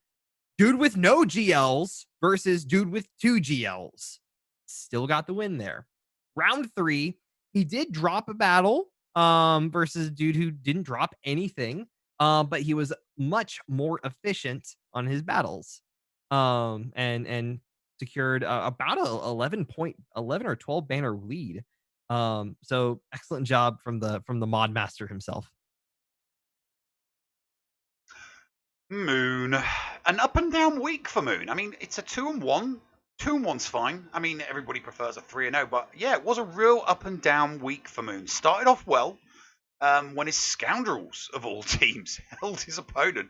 dude with no GLs versus dude with 2 GLs. Still got the win there. Round 3, he did drop a battle versus a dude who didn't drop anything, but he was much more efficient on his battles, and secured about a 11 or 12 banner lead. So excellent job from the mod master himself. Moon, an up and down week for Moon. I mean, it's a 2-1. 2-1's fine. I mean, everybody prefers a 3-0, but yeah, it was a real up and down week for Moon. Started off well when his scoundrels of all teams held his opponent,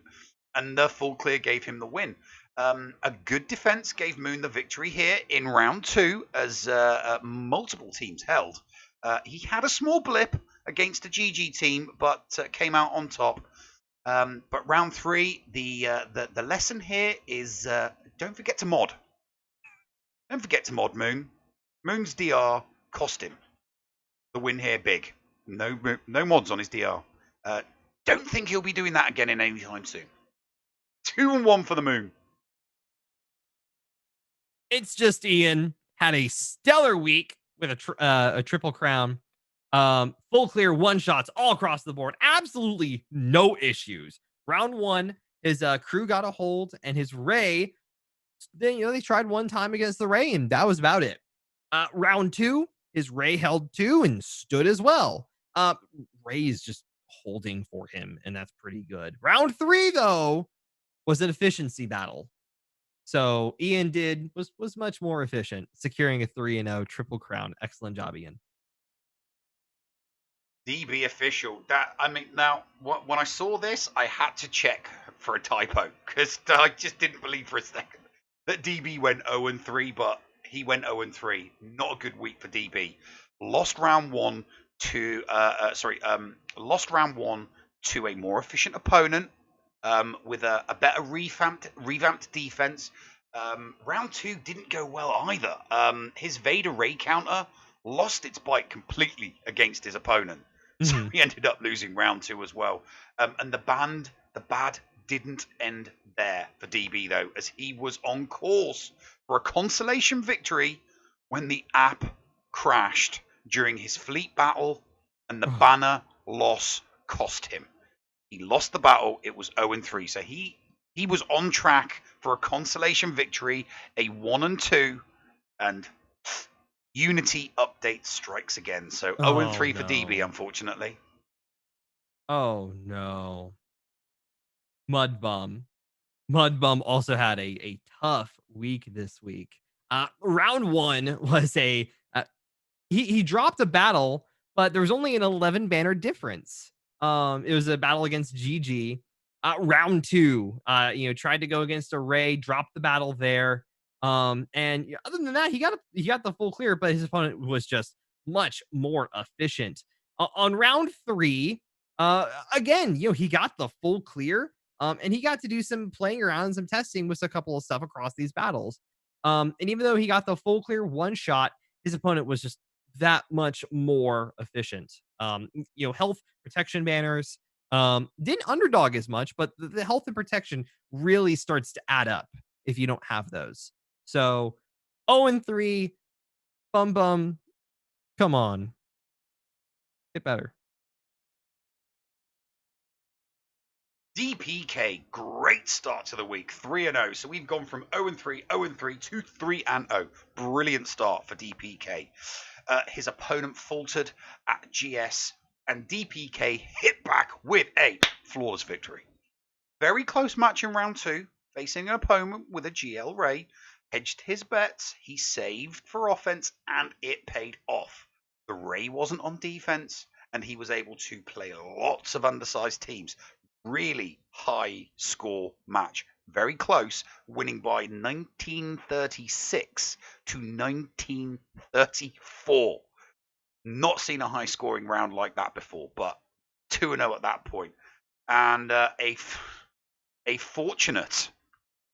and the full clear gave him the win. A good defense gave Moon the victory here in round 2, as multiple teams held. He had a small blip against a GG team, but came out on top. But round 3, the lesson here is don't forget to mod. Don't forget to mod Moon. Moon's DR cost him the win here big. No mods on his DR. Don't think he'll be doing that again in any time soon. 2-1 for the Moon. It's just Ian had a stellar week with a triple crown. Full clear one-shots all across the board. Absolutely no issues. Round 1, his crew got a hold, and his Ray, then they tried one time against the Ray, and that was about it. Round 2, his Ray held 2 and stood as well. Ray is just holding for him, and that's pretty good. Round 3, though, was an efficiency battle. So Ian was much more efficient, securing a 3-0 triple crown. Excellent job, Ian. DB official. Now, when I saw this, I had to check for a typo, because I just didn't believe for a second that DB went 0-3, but he went 0-3. Not a good week for DB. Lost round 1 to a more efficient opponent with a better revamped defense. Round 2 didn't go well either. His Vader Ray counter lost its bite completely against his opponent. So he ended up losing round 2 as well. And the bad didn't end there for DB, though, as he was on course for a consolation victory when the app crashed during his fleet battle, and the banner loss cost him. He lost the battle. It was 0-3. So he was on track for a consolation victory, a 1-2, and Unity update strikes again. So 0-3 for DB, unfortunately. Oh, no. Mudbum also had a tough week this week. Round 1 was he dropped a battle, but there was only an 11 banner difference. It was a battle against GG. Round 2, tried to go against a Ray, dropped the battle there. And other than that, he got the full clear, but his opponent was just much more efficient. On round 3, again, he got the full clear. And he got to do some playing around, some testing with a couple of stuff across these battles. And even though he got the full clear one shot, his opponent was just that much more efficient. Health protection banners didn't underdog as much, but the health and protection really starts to add up if you don't have those. So 0-3, bum, come on, get better. DPK, great start to the week, 3-0. So we've gone from 0-3, 0-3 to 3-0. Brilliant start for DPK. His opponent faltered at GS, and DPK hit back with a flawless victory. Very close match in round 2, facing an opponent with a GL Ray. Hedged his bets, he saved for offense, and it paid off. The Ray wasn't on defense, and he was able to play lots of undersized teams. Really high score match. Very close, winning by 1936 to 1934. Not seen a high scoring round like that before, but 2-0 at that point. And a fortunate,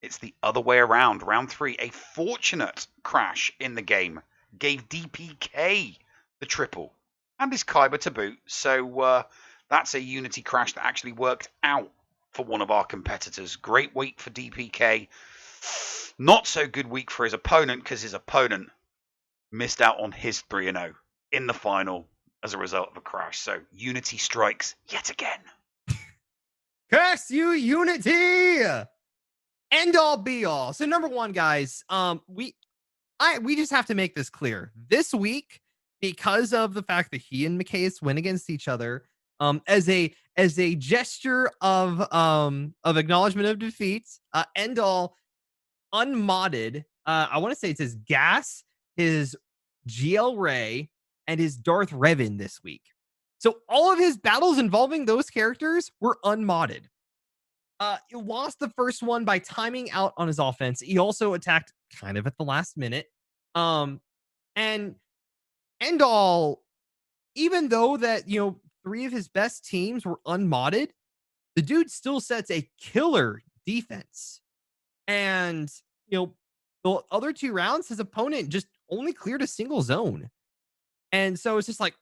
it's the other way around, round 3, a fortunate crash in the game gave DPK the triple and his Kyber to boot. So that's a Unity crash that actually worked out for one of our competitors. Great week for DPK. Not so good week for his opponent, because his opponent missed out on his 3-0 in the final as a result of a crash. So Unity strikes yet again. Curse you, Unity! End all be all. So number one, guys, we just have to make this clear. This week, because of the fact that he and McKay's win against each other, as a gesture of acknowledgement of defeat, End all unmodded. I want to say it says Gas, his GL Ray, and his Darth Revan this week. So all of his battles involving those characters were unmodded. He lost the first one by timing out on his offense. He also attacked kind of at the last minute. And End all, even though that, 3 of his best teams were unmodded, the dude still sets a killer defense. And, the other 2 rounds, his opponent just only cleared a single zone. And so it's just like,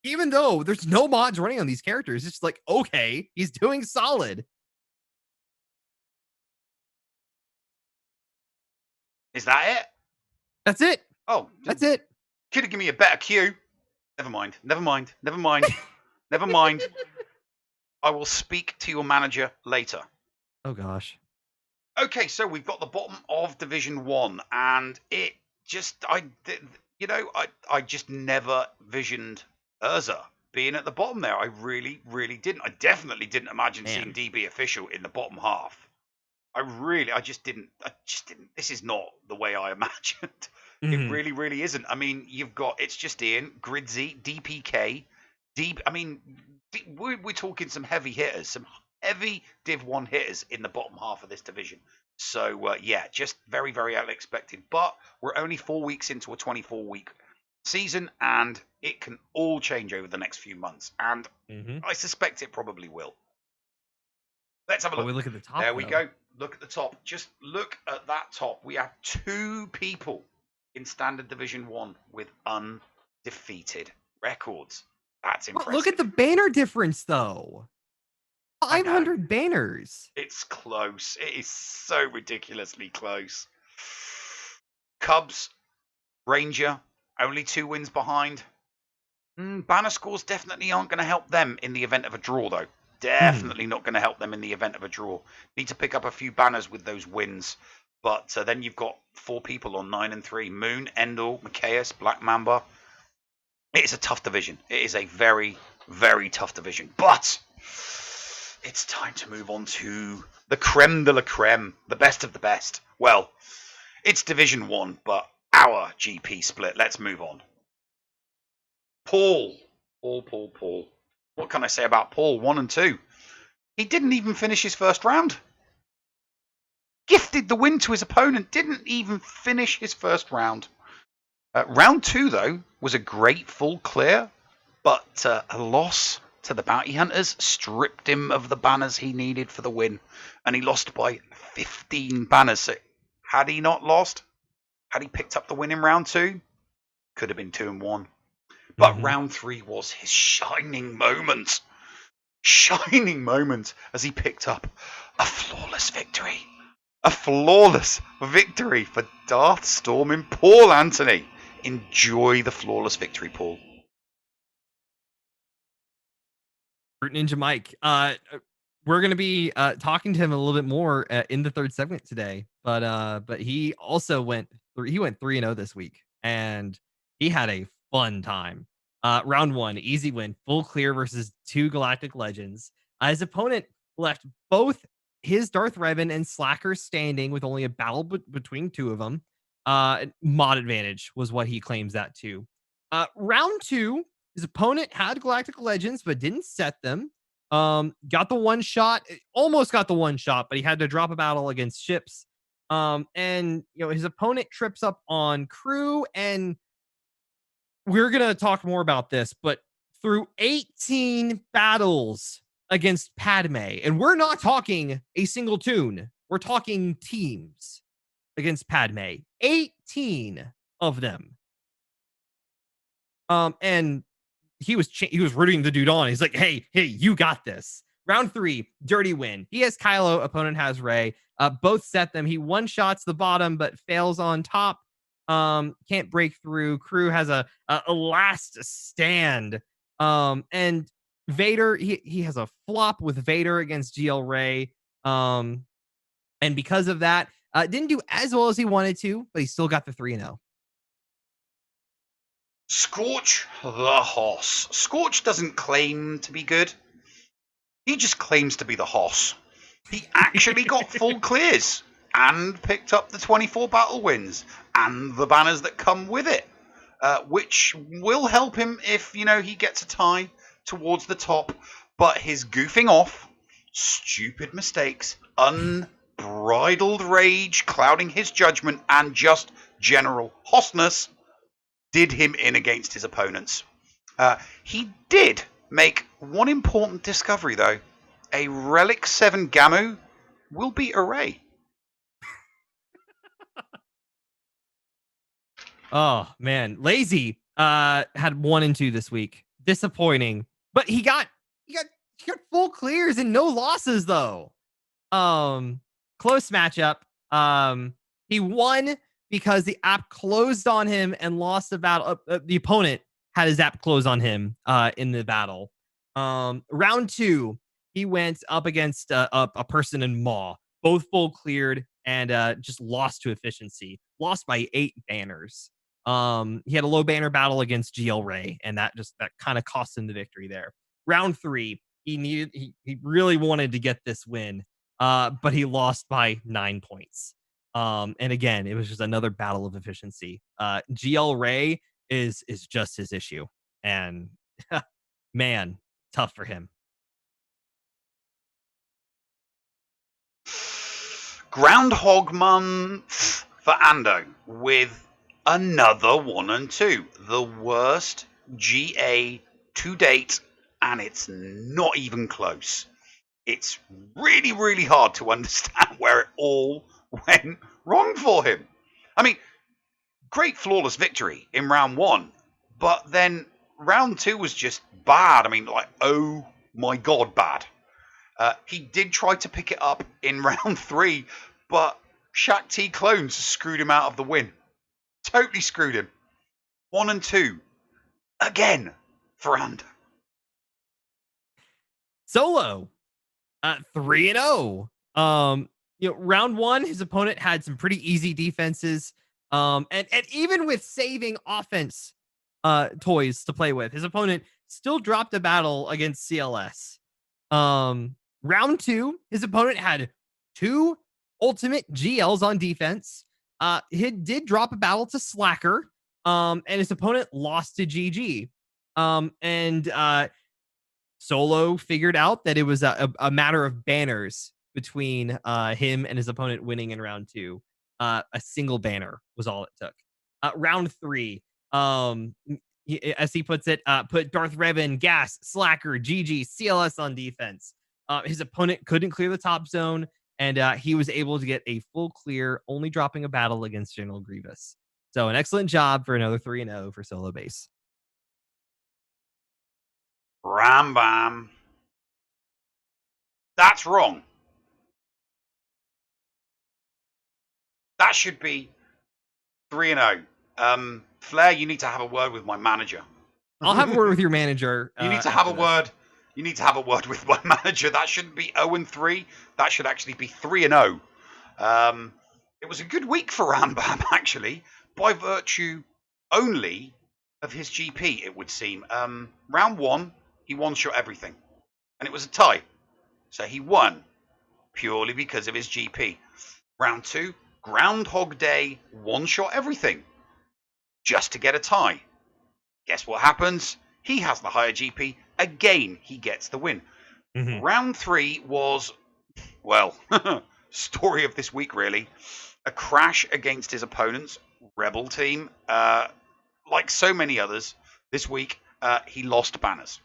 even though there's no mods running on these characters, it's just like, okay, he's doing solid. Is that it? That's it. Oh, that's it. Could have given me a better cue. Never mind. Never mind. Never mind. Never mind. I will speak to your manager later. Oh, gosh. Okay, so we've got the bottom of Division 1, and it just, I just never visioned Urza being at the bottom there. I really, really didn't. I definitely didn't imagine seeing DB official in the bottom half. I just didn't. This is not the way I imagined. Mm-hmm. It really, really isn't. I mean, it's just Ian, Gridzy, DPK, we're talking some heavy hitters, some heavy Div 1 hitters in the bottom half of this division. So, just very, very unexpected. But we're only 4 weeks into a 24-week season, and it can all change over the next few months. And I suspect it probably will. Let's have a look. We look at the top. There we go. Look at the top. Just look at that top. We have 2 people in Standard Division 1 with undefeated records. That's impressive. Look at the banner difference, though. 500 banners. It's close. It is so ridiculously close. Cubs, Ranger, only 2 wins behind. Banner scores definitely aren't going to help them in the event of a draw, though. Definitely not going to help them in the event of a draw. Need to pick up a few banners with those wins. But then you've got 4 people on 9 and 3. Moon, Endor, Macias, Black Mamba. It is a tough division. It is a very, very tough division. But it's time to move on to the creme de la creme, the best of the best. Well, it's Division 1, but our GP split. Let's move on. Paul. What can I say about Paul? 1 and 2. He didn't even finish his first round. Gifted the win to his opponent. Didn't even finish his first round. Round 2, though, was a great full clear, but a loss to the Bounty Hunters stripped him of the banners he needed for the win, and he lost by 15 banners. So had he not lost, had he picked up the win in round 2, could have been 2 and 1. But round 3 was his shining moment. Shining moment as he picked up a flawless victory. A flawless victory for Darth Storm and Paul Anthony. Enjoy the flawless victory, Paul. Fruit Ninja Mike. we're gonna be talking to him a little bit more in the third segment today. But he also went 3-0 this week, and he had a fun time. Round 1, easy win, full clear versus 2 Galactic Legends. His opponent left both his Darth Revan and Slacker standing with only a battle between 2 of them. Mod advantage was what he claims that too. Round 2, his opponent had Galactic Legends but didn't set them. Got the one shot, almost got the one shot, but he had to drop a battle against ships. And his opponent trips up on crew, and we're gonna talk more about this, but through 18 battles against Padme, and we're not talking a single tune, we're talking teams against Padme, 18 of them. And he was rooting the dude on. He's like, hey, you got this. Round 3, dirty win. He has Kylo, opponent has Rey. Both set them. He one shots the bottom, but fails on top. Can't break through. Crew has a last stand. And Vader, he has a flop with Vader against GL Rey. And because of that, didn't do as well as he wanted to, but he still got the 3-0. Scorch the Hoss. Scorch doesn't claim to be good. He just claims to be the Hoss. He actually got full clears and picked up the 24 battle wins and the banners that come with it, which will help him if, he gets a tie towards the top. But his goofing off, stupid mistakes, unbridled rage clouding his judgment, and just general Hossness did him in against his opponents. He did make one important discovery, though. A Relic 7 Gamu will beat a Rey. Oh, man. Lazy had 1 and 2 this week. Disappointing. But he got full clears and no losses, though. Close matchup. He won because the app closed on him and lost the battle. The opponent had his app close on him in the battle. Round 2, he went up against a person in Maw. Both full cleared and just lost to efficiency. Lost by 8 banners. He had a low banner battle against GL Rey, and that kind of cost him the victory there. Round 3, he really wanted to get this win, but he lost by 9 points. And again, it was just another battle of efficiency. GL Rey is just his issue, and man, tough for him. Groundhog Month for Ando with another 1 and 2. The worst GA to date, and it's not even close. It's really, really hard to understand where it all went wrong for him. I mean, great flawless victory in round 1, but then round 2 was just bad. I mean, oh my god, bad. He did try to pick it up in round 3, but Shaq T clones screwed him out of the win. Totally screwed him. 1 and 2 again for Ando. Solo 3-0. Round 1, his opponent had some pretty easy defenses. And even with saving offense toys to play with, his opponent still dropped a battle against CLS. Round 2, his opponent had 2 ultimate GLs on defense. He did drop a battle to Slacker, and his opponent lost to GG. And Solo figured out that it was a matter of banners between him and his opponent winning in round 2. A single banner was all it took. Round 3, as he puts it, put Darth Revan, Gas, Slacker, GG, CLS on defense. His opponent couldn't clear the top zone, and he was able to get a full clear, only dropping a battle against General Grievous. So an excellent job for another 3-0 for Solo Base. Rambam. That's wrong. That should be 3-0. Flair, you need to have a word with my manager. I'll have a word with your manager. You need to have a word You need to have a word with my manager. That shouldn't be 0-3. That should actually be 3-0. It was a good week for Rambam, actually, by virtue only of his GP, it would seem. Round 1, he one-shot everything, and it was a tie. So he won purely because of his GP. Round 2, Groundhog Day, one-shot everything, just to get a tie. Guess what happens? He has the higher GP. Again, he gets the win. Mhm. Round 3 was, well, story of this week, really. A crash against his opponent's Rebel team. Like so many others, this week, he lost banners.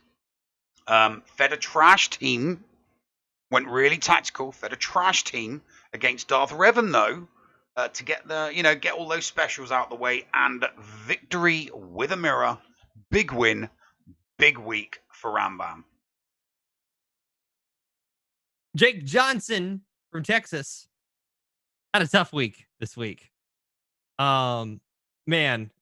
Fed a trash team, went really tactical, fed a trash team against Darth Revan, though, to get get all those specials out the way, and victory with a mirror. Big win, big week for Rambam. Jake Johnson from Texas had a tough week this week. Man,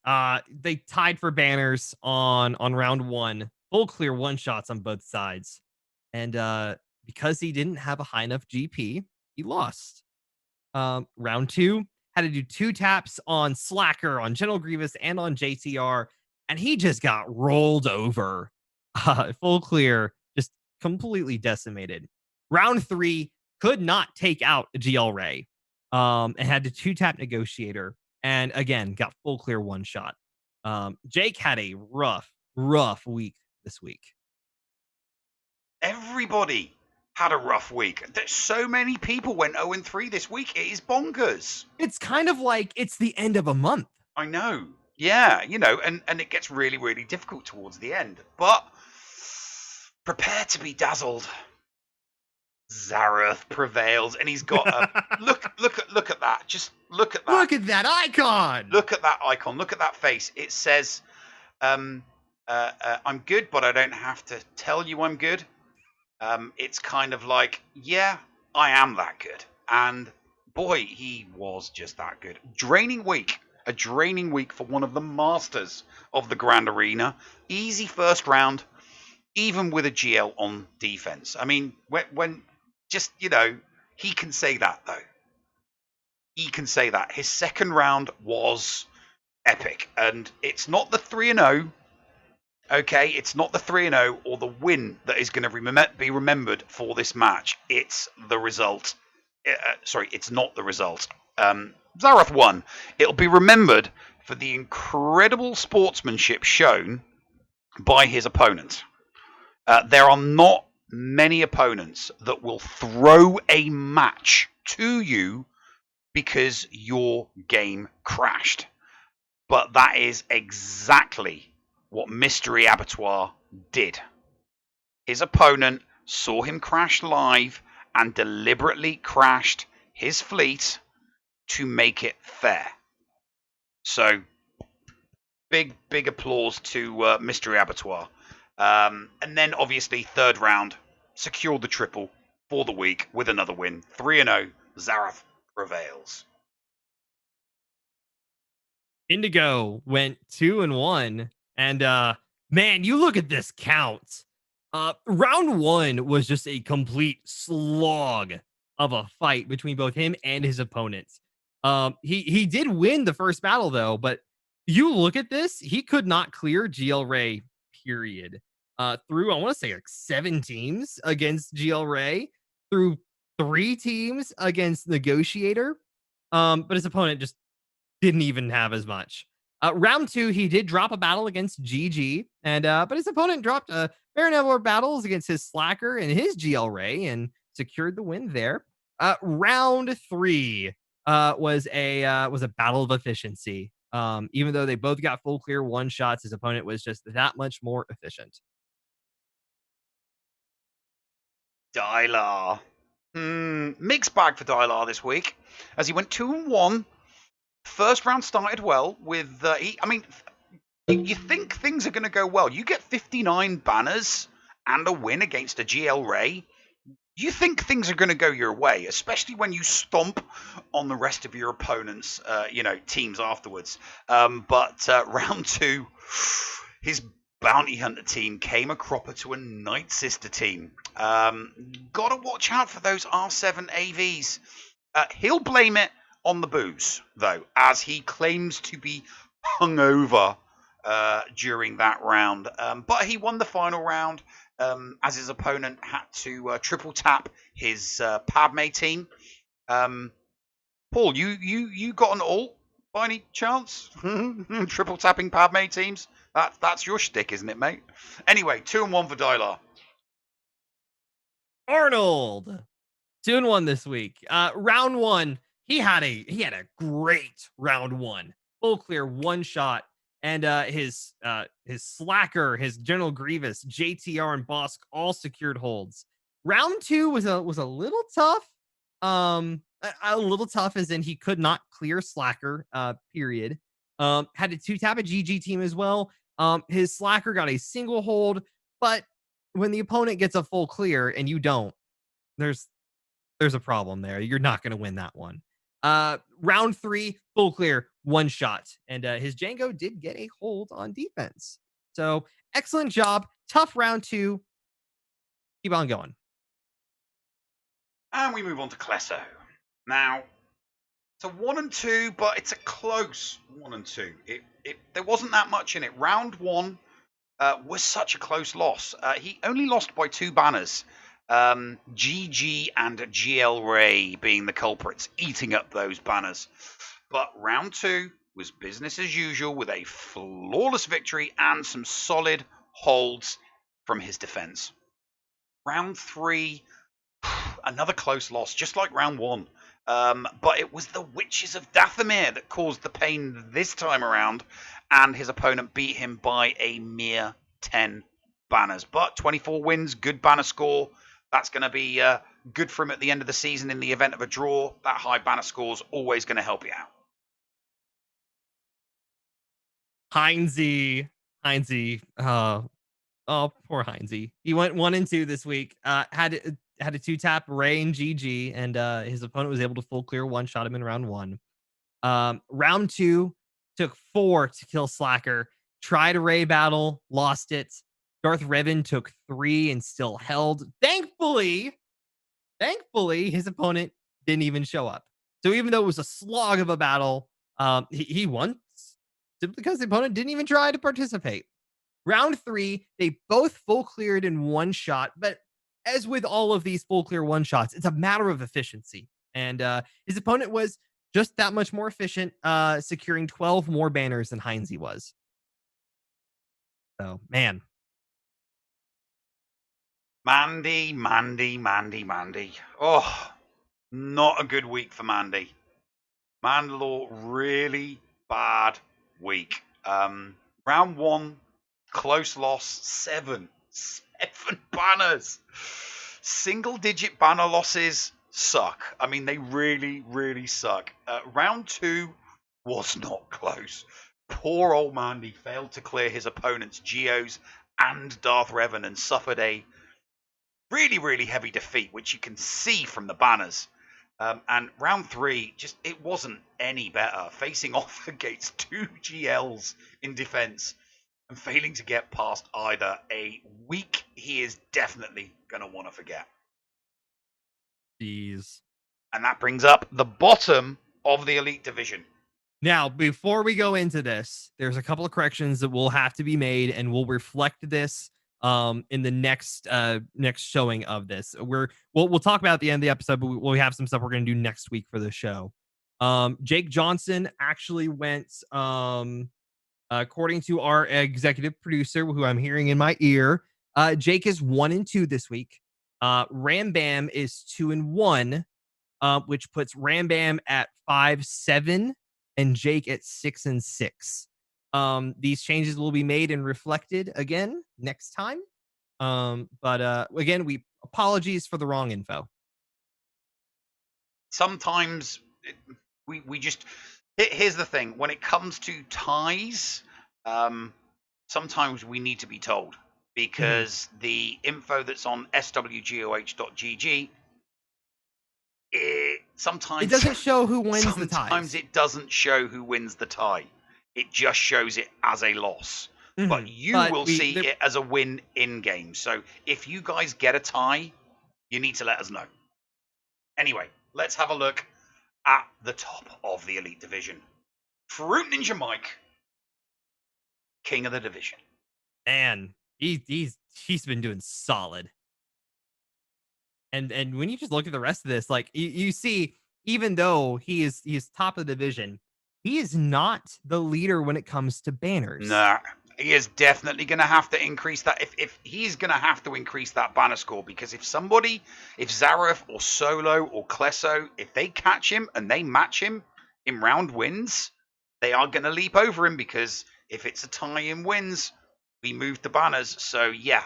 they tied for banners on round 1, full clear one shots on both sides, and because he didn't have a high enough GP, he lost. Round 2 had to do 2 taps on Slacker, on General Grievous, and on JTR, and he just got rolled over. Full clear, just completely decimated. Round 3 could not take out a GL Ray, and had to 2-tap Negotiator, and again got full clear one shot. Jake had a rough week this week. Everybody had a rough week. There's so many people went 0-3 this week. It is bonkers. It's kind of like it's the end of a month. I know. Yeah, and it gets really, really difficult towards the end. But prepare to be dazzled. Zareth prevails, and he's got a look at that. Just look at that. Look at that icon. Look at that icon. Look at that face. It says, "I'm good, but I don't have to tell you I'm good." It's kind of like, yeah, I am that good, and boy, he was just that good. A draining week for one of the masters of the Grand Arena. Easy first round, even with a GL on defense. I mean, when just, he can say that, though. He can say that. His second round was epic, and it's not the 3-0. Okay, it's not the 3-0 or the win that is going to be remembered for this match. It's the result. It's not the result. Zareth won. It'll be remembered for the incredible sportsmanship shown by his opponent. There are not many opponents that will throw a match to you because your game crashed. But that is exactly what Mystery Abattoir did. His opponent saw him crash live and deliberately crashed his fleet to make it fair. So, big applause to Mystery Abattoir. And then, obviously, third round, secured the triple for the week with another win. 3-0, Zareth prevails. Indigo went 2-1, and man, you look at this count. Round 1 was just a complete slog of a fight between both him and his opponents. He did win the first battle, though, but you look at this, he could not clear GL Ray, period. Through, I want to say, like 7 teams against GL Ray, through 3 teams against Negotiator, but his opponent just didn't even have as much. Round 2, he did drop a battle against GG, and but his opponent dropped a fair number of battles against his Slacker and his GL Ray and secured the win there. Round 3 was a battle of efficiency. Even though they both got full clear one shots, his opponent was just that much more efficient. Dylar. Mixed bag for Dylar this week, as he went 2-1. First round started well with you think things are going to go well. You get 59 banners and a win against a GL Ray. You think things are going to go your way, especially when you stomp on the rest of your opponent's teams afterwards. But round 2, his Bounty Hunter team came a cropper to a Night Sister team. Gotta watch out for those R7 AVs. He'll blame it on the booze, though, as he claims to be hungover during that round. But he won the final round as his opponent had to triple tap his Padme team. Paul, you got an ult by any chance? Triple tapping Padme teams? That's your shtick, isn't it, mate? Anyway, 2-1 for Dylar. Arnold, 2-1 this week. Round one, he had a great round one. Full clear, one shot, and his Slacker, his General Grievous, JTR, and Bosk all secured holds. Round two was a little tough. A little tough as in he could not clear Slacker. Period. Had to 2-tap a GG team as well. His Slacker got a single hold, but when the opponent gets a full clear and you don't, there's a problem there. You're not going to win that one. Round three, full clear, one shot. And his Django did get a hold on defense. So excellent job. Tough round two. Keep on going. And we move on to Klesso. Now, it's a 1 and 2, but it's a close 1 and 2. There wasn't that much in it. Round one was such a close loss. He only lost by 2 banners. GG and GL Ray being the culprits, eating up those banners. But round two was business as usual with a flawless victory and some solid holds from his defense. Round three, another close loss, just like round one. But it was the Witches of Dathomir that caused the pain this time around, and his opponent beat him by a mere 10 banners. But 24 wins, good banner score. That's going to be good for him at the end of the season in the event of a draw. That high banner score is always going to help you out. Heinze. Oh, poor Heinze. He went 1 and 2 this week. Had a 2-tap Ray and GG, and his opponent was able to full clear one, shot him in round one. Round two took 4 to kill Slacker. Tried a Ray battle, lost it. Darth Revan took 3 and still held. Thankfully, his opponent didn't even show up. So even though it was a slog of a battle, he won simply because the opponent didn't even try to participate. Round 3, they both full cleared in one shot, but as with all of these full clear one shots, it's a matter of efficiency. And his opponent was just that much more efficient, securing 12 more banners than Heinze was. So, man. Mandy. Oh, not a good week for Mandy. Mandalore, really bad week. Round one, close loss, 7 banners. Single-digit banner losses suck. I mean, they really, really suck. Round two was not close. Poor old Mandy failed to clear his opponent's Geos and Darth Revan and suffered a really, really heavy defeat, which you can see from the banners. And round three, it wasn't any better. Facing off against 2 GLs in defense and failing to get past either. A week he is definitely going to want to forget. Jeez. And that brings up the bottom of the Elite Division. Now, before we go into this, there's a couple of corrections that will have to be made, and we'll reflect this in the next showing of this. We'll talk about it at the end of the episode, but we have some stuff we're going to do next week for the show. Jake Johnson actually went, according to our executive producer, who I'm hearing in my ear, Jake is 1 and 2 this week. Ram Bam is 2 and 1, which puts Ram Bam at 5-7 and Jake at 6 and 6. These changes will be made and reflected again next time. But again, apologies for the wrong info. Sometimes we just, here's the thing, when it comes to ties, sometimes we need to be told, because the info that's on SWGOH.gg, sometimes it doesn't show who wins the tie. Sometimes it doesn't show who wins the tie. It just shows it as a loss. but you will see it as a win in game. So if you guys get a tie, you need to let us know. Anyway, let's have a look at the top of the Elite Division. Fruit Ninja Mike, king of the division. Man, he's been doing solid. And when you just look at the rest of this, like you see, even though he is top of the division, he is not the leader when it comes to banners. Nah, he is definitely going to have to increase that. If he's going to have to increase that banner score, because if Zareth or Solo or Klesso, if they catch him and they match him in round wins, they are going to leap over him, because if it's a tie in wins, we move the banners. So yeah,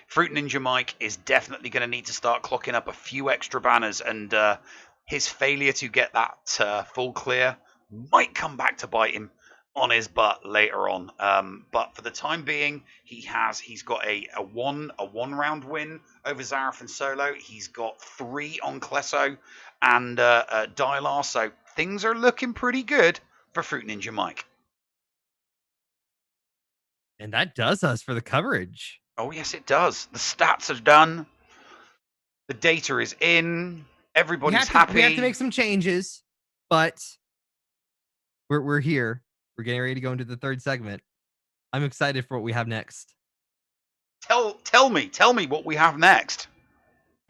Fruit Ninja Mike is definitely going to need to start clocking up a few extra banners, and his failure to get that full clear might come back to bite him on his butt later on. But for the time being, he's got a one round win over Zareth and Solo. He's got 3 on Klesso and Dylar. So things are looking pretty good for Fruit Ninja Mike. And that does us for the coverage. Oh yes, it does. The stats are done. The data is in. Everybody's happy. We have to make some changes, but we're here. We're getting ready to go into the third segment. I'm excited for what we have next. Tell me what we have next.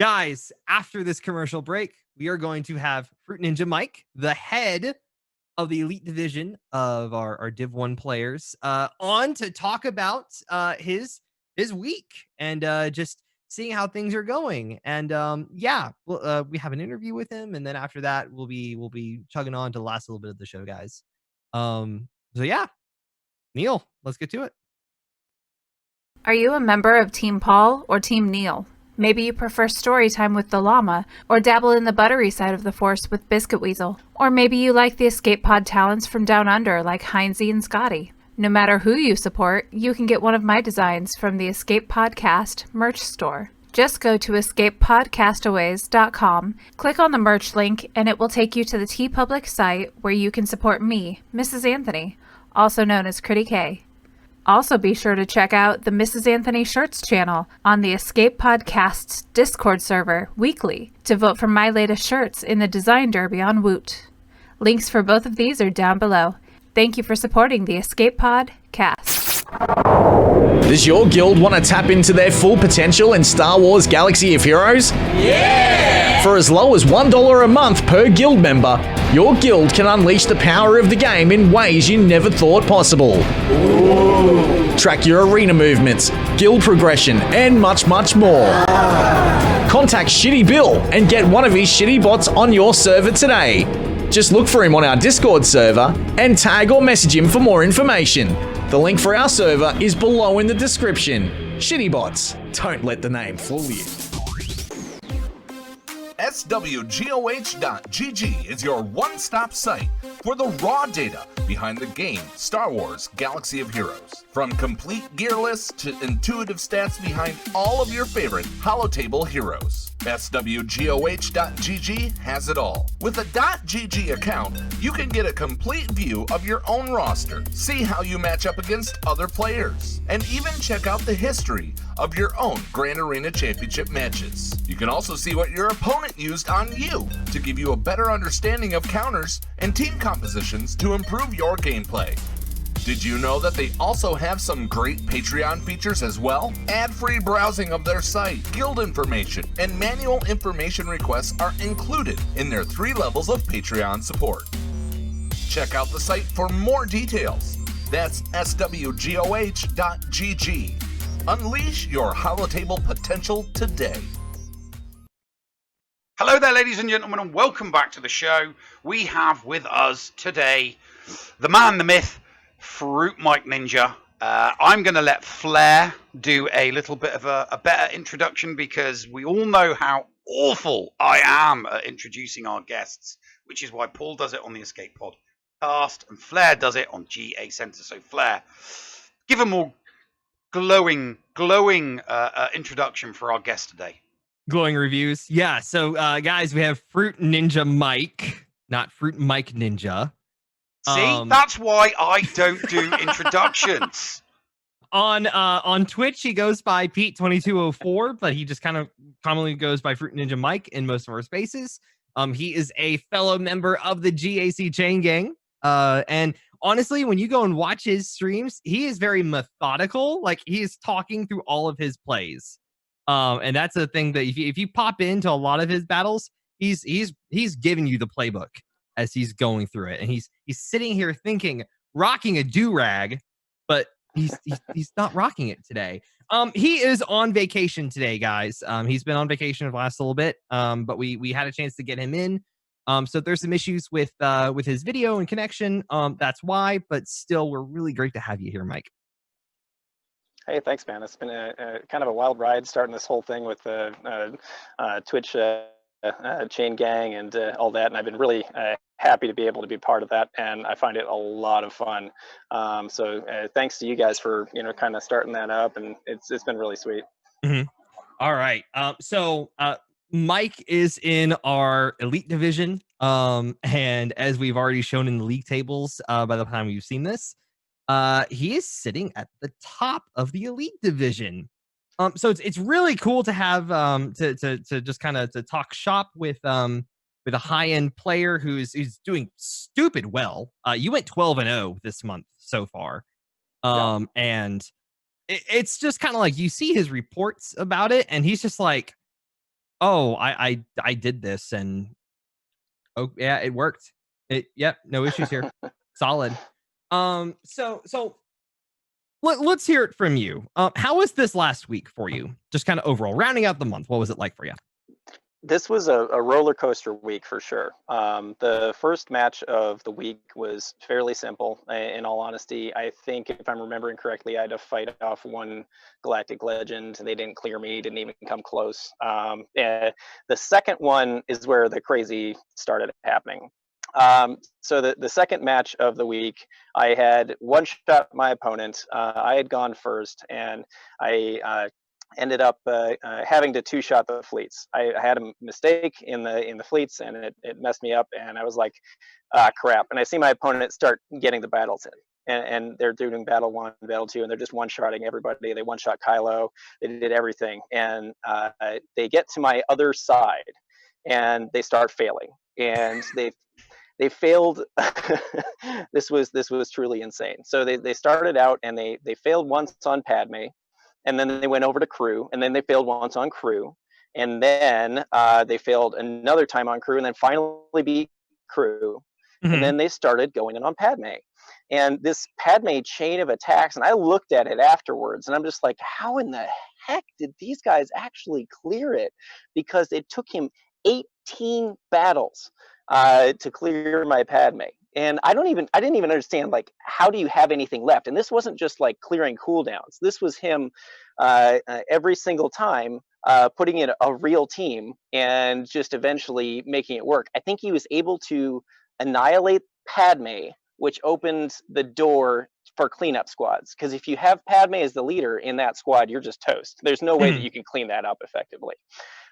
Guys, after this commercial break, we are going to have Fruit Ninja Mike, the head of the Elite Division of our Div 1 players, on to talk about his week and just seeing how things are going. And we have an interview with him, and then after that we'll be chugging on to the last little bit of the show, guys. So yeah, Neil, let's get to it. Are you a member of Team Paul or Team Neil? Maybe you prefer story time with the llama, or dabble in the buttery side of the force with Biscuit Weasel. Or maybe you like the escape pod talents from down under like Heinzie and Scotty. No matter who you support, you can get one of my designs from the Escape Podcast merch store. Just go to escapepodcastaways.com, click on the merch link, and it will take you to the TeePublic site where you can support me, Mrs. Anthony, also known as Critty K. Also be sure to check out the Mrs. Anthony Shirts channel on the Escape Podcast's Discord server weekly to vote for my latest shirts in the Design Derby on Woot. Links for both of these are down below. Thank you for supporting the Escape Podcast. Does your guild want to tap into their full potential in Star Wars Galaxy of Heroes? Yeah! For as low as $1 a month per guild member, your guild can unleash the power of the game in ways you never thought possible. Ooh. Track your arena movements, guild progression, and much, much more. Contact Shitty Bill and get one of his shitty bots on your server today. Just look for him on our Discord server and tag or message him for more information. The link for our server is below in the description. Shitty bots, don't let the name fool you. SWGOH.GG is your one-stop site for the raw data behind the game Star Wars Galaxy of Heroes. From complete gear lists to intuitive stats behind all of your favorite holotable heroes. SWGOH.GG has it all. With a .GG account, you can get a complete view of your own roster, see how you match up against other players, and even check out the history of your own Grand Arena Championship matches. You can also see what your opponent used on you to give you a better understanding of counters and team compositions to improve your gameplay. Did you know that they also have some great Patreon features as well? Ad-free browsing of their site, guild information, and manual information requests are included in their 3 levels of Patreon support. Check out the site for more details. That's SWGOH.GG. Unleash your holotable potential today. Hello there, ladies and gentlemen, and welcome back to the show. We have with us today the man, the myth, Fruit Mike Ninja. I'm going to let Flair do a little bit of a better introduction, because we all know how awful I am at introducing our guests, which is why Paul does it on the Escape Podcast and Flair does it on GACenter. So Flair, give a more glowing introduction for our guest today. Glowing reviews. Yeah. So guys, we have Fruit Ninja Mike, not Fruit Mike Ninja. See, that's why I don't do introductions. On Twitch, he goes by Pete2204, but he just kind of commonly goes by Fruit Ninja Mike in most of our spaces. He is a fellow member of the GAC Chain Gang. And honestly, when you go and watch his streams, he is very methodical. Like, he is talking through all of his plays. And that's a thing that if you pop into a lot of his battles, he's giving you the playbook as he's going through it. And he's sitting here thinking, rocking a do-rag, but he's not rocking it today. He is on vacation today, guys. He's been on vacation for the last little bit. But we had a chance to get him in. So there's some issues with his video and connection. That's why, but still, we're really great to have you here, Mike. Hey, thanks, man. It's been a kind of a wild ride starting this whole thing with the Twitch Chain Gang and all that, and I've been really happy to be able to be part of that, and I find it a lot of fun. So thanks to you guys for kind of starting that up, and it's been really sweet. Mm-hmm. All right. So Mike is in our elite division, and as we've already shown in the league tables, by the time you've seen this, he is sitting at the top of the elite division. So it's really cool to have to just kind of to talk shop with a high-end player who's doing stupid well. You went 12-0 this month so far. And it's just kind of like you see his reports about it, and he's just like, oh, I did this, and oh yeah, it worked. Yep, no issues here. Solid. So let's hear it from you. How was this last week for you? Just kind of overall, rounding out the month, what was it like for you? This was a roller coaster week for sure. The first match of the week was fairly simple. In all honesty, I think if I'm remembering correctly, I had to fight off one Galactic Legend. They didn't clear me, didn't even come close. The second one is where the crazy started happening. So the second match of the week, I had one shot my opponent. I had gone first, and I ended up having to two-shot the fleets. I had a mistake in the fleets, and it messed me up. And I was like, crap. And I see my opponent start getting the battles in, and they're doing battle 1, battle 2, and they're just one-shotting everybody. They one-shot Kylo. They did everything, and they get to my other side, and they start failing, and they failed. This was truly insane. So they started out and they failed once on Padme, and then they went over to crew, and then they failed once on crew, and then they failed another time on crew, and then finally beat crew. Mm-hmm. And then they started going in on Padme. And this Padme chain of attacks, and I looked at it afterwards, and I'm just like, how in the heck did these guys actually clear it? Because it took him 18 battles to clear my Padme. And I didn't even understand, like, how do you have anything left? And this wasn't just like clearing cooldowns. This was him every single time putting in a real team and just eventually making it work. I think he was able to annihilate Padme, which opened the door for cleanup squads. Because if you have Padme as the leader in that squad, you're just toast. There's no way that you can clean that up effectively.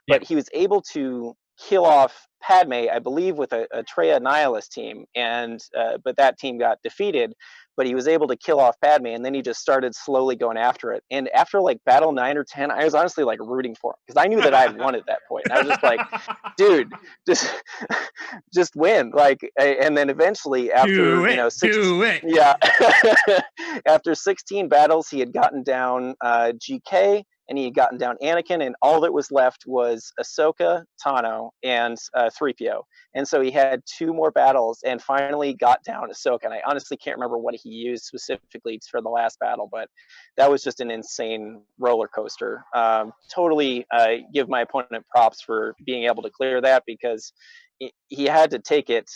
But he was able to kill off Padme, I believe, with a Traya Nihilus team, and but that team got defeated. But he was able to kill off Padme, and then he just started slowly going after it. And after like battle 9 or 10, I was honestly like rooting for him, because I knew that I had won at that point. And I was just like, dude, just win. Like, and then eventually after after 16 battles, he had gotten down GK. And he had gotten down Anakin, and all that was left was Ahsoka, Tano, and 3PO. And so he had 2 more battles and finally got down Ahsoka. And I honestly can't remember what he used specifically for the last battle, but that was just an insane roller coaster. Totally give my opponent props for being able to clear that, because he had to take it,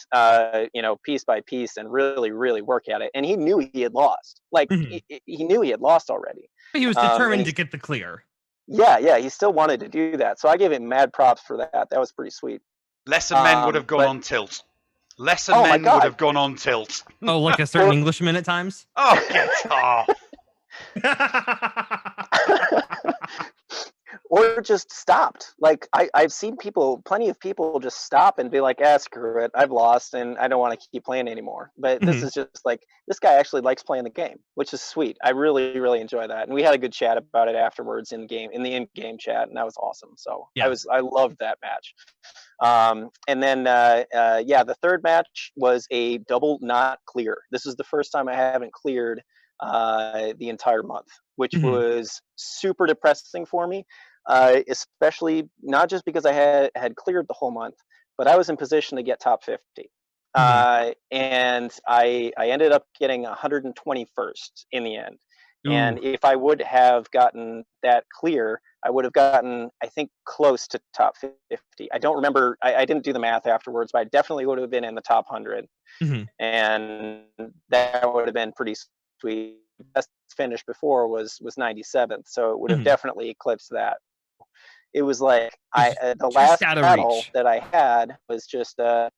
piece by piece and really, really work at it. And he knew he had lost. Like, he knew he had lost already. But he was determined to get the clear. Yeah, he still wanted to do that. So I give him mad props for that. That was pretty sweet. Lesser men would have gone on tilt. Lesser men would have gone on tilt. Oh, like a certain Englishman at times? Oh, get off. or just stopped. Like I've seen plenty of people just stop and be like, "Ah, screw it, I've lost, and I don't want to keep playing anymore." But this is just like, this guy actually likes playing the game, which is sweet. I really, really enjoy that, and we had a good chat about it afterwards in the in-game chat, and that was awesome. So Yeah. I loved that match. And then the third match was a double not clear. This is the first time I haven't cleared the entire month, which was super depressing for me, especially not just because I had cleared the whole month, but I was in position to get top 50. And I ended up getting 121st in the end. And if I would have gotten that clear, I would have gotten, I think, close to top 50. I don't remember. I didn't do the math afterwards, but I definitely would have been in the top 100. And that would have been pretty sweet. Best finish before was 97th, so it would have definitely eclipsed that. It was like the last battle that I had was just and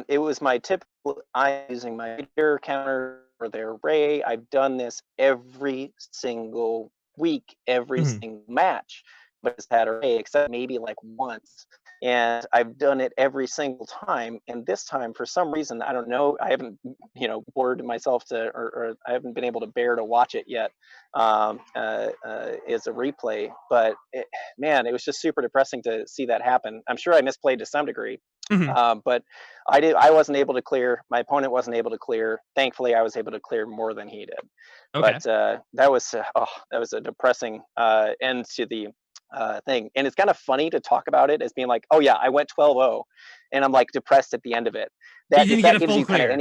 it was my typical. I'm using my leader counter for their array. I've done this every single week, every single match, but it's had array except maybe like once. And I've done it every single time. And this time, for some reason, I don't know, I haven't, bored myself or I haven't been able to bear to watch it yet as a replay. But it was just super depressing to see that happen. I'm sure I misplayed to some degree. But I wasn't able to clear. My opponent wasn't able to clear. Thankfully, I was able to clear more than he did. Okay. But that was a depressing end to the thing. And it's kind of funny to talk about it as being like, oh yeah, I went 12-0 and I'm like depressed at the end of it. That you didn't get a full clear.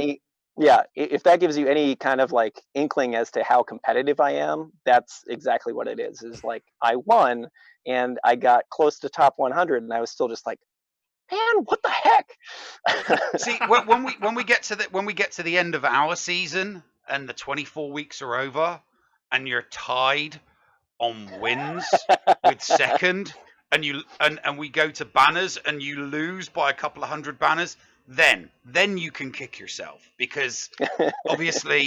If that gives you any kind of like inkling as to how competitive I am, that's exactly what it is. Is like I won and I got close to top 100 and I was still just like, man, what the heck? See, when we get to the end of our season and the 24 weeks are over and you're tied on wins with second, and we go to banners and you lose by a couple of hundred banners, then you can kick yourself, because obviously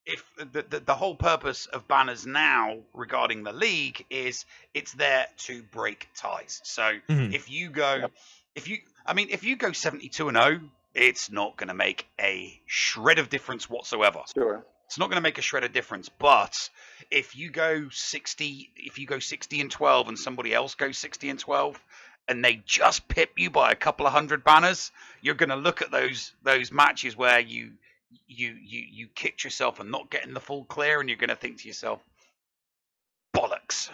if the whole purpose of banners now regarding the league is it's there to break ties. So if you go 72-0, it's not going to make a shred of difference whatsoever. Sure. It's not going to make a shred of difference. But if you go 60-12 and somebody else goes 60-12 and they just pip you by a couple of hundred banners, you're going to look at those matches where you kicked yourself and not getting the full clear, and you're going to think to yourself, bollocks.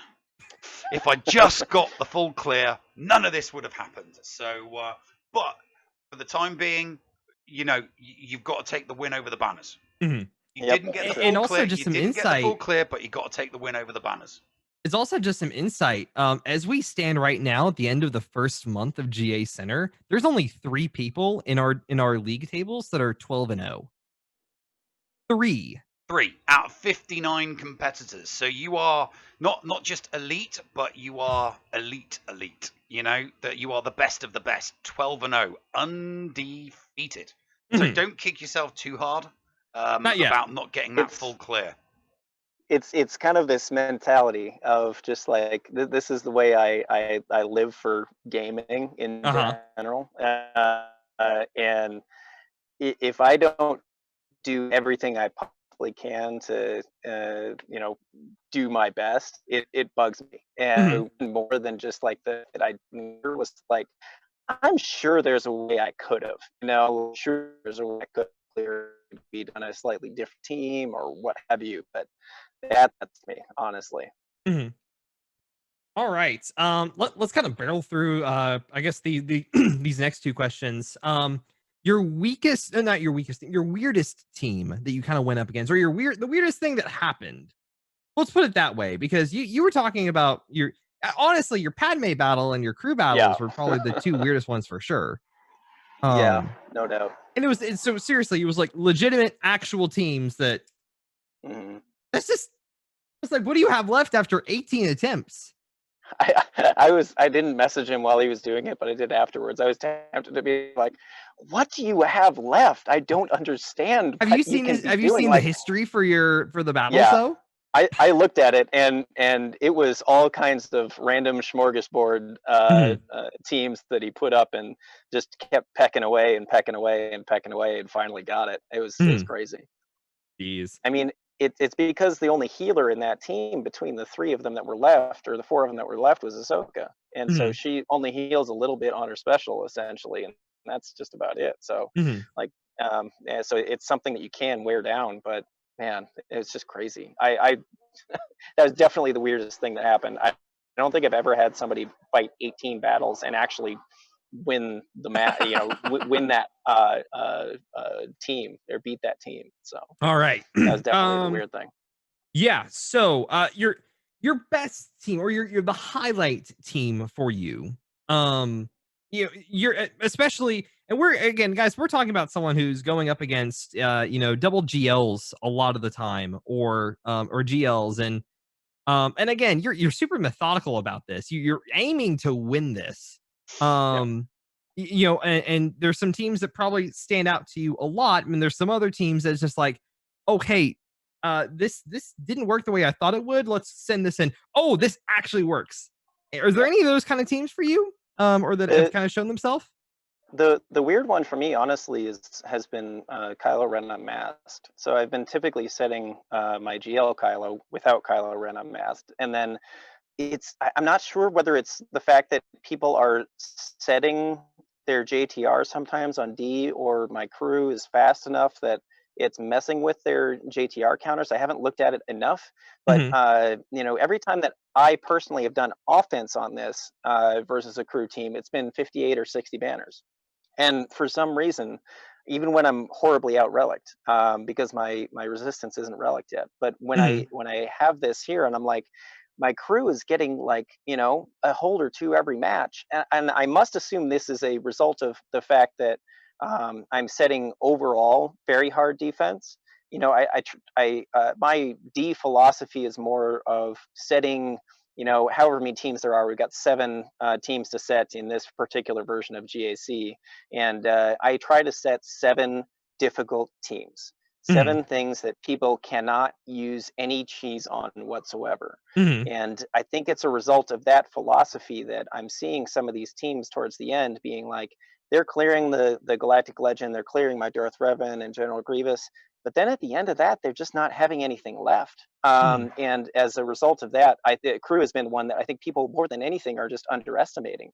If I just got the full clear, none of this would have happened. So, but for the time being, you've got to take the win over the banners. You didn't get the full and also clear. Just you some didn't insight. get the full clear, but you got to take the win over the banners. It's also just some insight. As we stand right now at the end of the first month of GACenter, there's only 3 people in our league tables that are 12-0. 3 out of 59 competitors. So you are not just elite, but you are elite. That you are the best of the best. 12-0, undefeated. So don't kick yourself too hard about not getting that full clear. It's kind of this mentality of just like this is the way I live for gaming in general, and if I don't do everything I possibly can to do my best, it bugs me. And more than just like that I was like, I'm sure there's a way I could have, sure there's a way I could clear, be on a slightly different team or what have you, but that's me, honestly. All right. Let's kind of barrel through I guess the these next 2 questions. Your weirdest team that you kind of went up against, or the weirdest thing that happened. Let's put it that way, because you were talking about honestly your Padme battle and your crew battles were probably the 2 weirdest ones for sure. No doubt. And so seriously, it was like legitimate actual teams that that's just, it's like, what do you have left after 18 attempts? I didn't message him while he was doing it, but I did afterwards. I was tempted to be like, what do you have left? I don't understand. Have you seen the history for the battles though? I looked at it and it was all kinds of random smorgasbord teams that he put up and just kept pecking away and pecking away and pecking away and finally got it. It was crazy. Jeez. I mean, it's because the only healer in that team between the three of them that were left, or the four of them that were left, was Ahsoka, and so she only heals a little bit on her special essentially, and that's just about it. So like, yeah, so it's something that you can wear down, but man, it's just crazy. I that was definitely the weirdest thing that happened. I don't think I've ever had somebody fight 18 battles and actually win the match, win that team or beat that team. So All right. that was definitely the weird thing. Yeah. So your best team, or your the highlight team for you. You're especially, and we're, again, guys, we're talking about someone who's going up against double GLs a lot of the time, or GLs, and again, you're super methodical about this. You're aiming to win this. And there's some teams that probably stand out to you a lot. I mean, there's some other teams that's just like, oh hey, this didn't work the way I thought it would. Let's send this in. Oh, this actually works. Are there any of those kind of teams for you, or that have kind of shown themselves? The weird one for me, honestly, has been Kylo Ren unmasked. So I've been typically setting my GL Kylo without Kylo Ren unmasked, and then I'm not sure whether it's the fact that people are setting their JTR sometimes on D, or my crew is fast enough that it's messing with their JTR counters. I haven't looked at it enough, but every time that I personally have done offense on this versus a crew team, it's been 58 or 60 banners. And for some reason, even when I'm horribly out relicked, because my resistance isn't relicked yet, but when I have this here and I'm like, my crew is getting like, a hold or two every match. And I must assume this is a result of the fact that I'm setting overall very hard defense. My D philosophy is more of setting, however many teams there are. We've got 7 teams to set in this particular version of GAC. And I try to set 7 difficult teams. 7 things that people cannot use any cheese on whatsoever. And I think it's a result of that philosophy that I'm seeing some of these teams towards the end being like, they're clearing the Galactic Legend, they're clearing my Darth Revan and General Grievous, but then at the end of that, they're just not having anything left. And as a result of that, the crew has been one that I think people more than anything are just underestimating.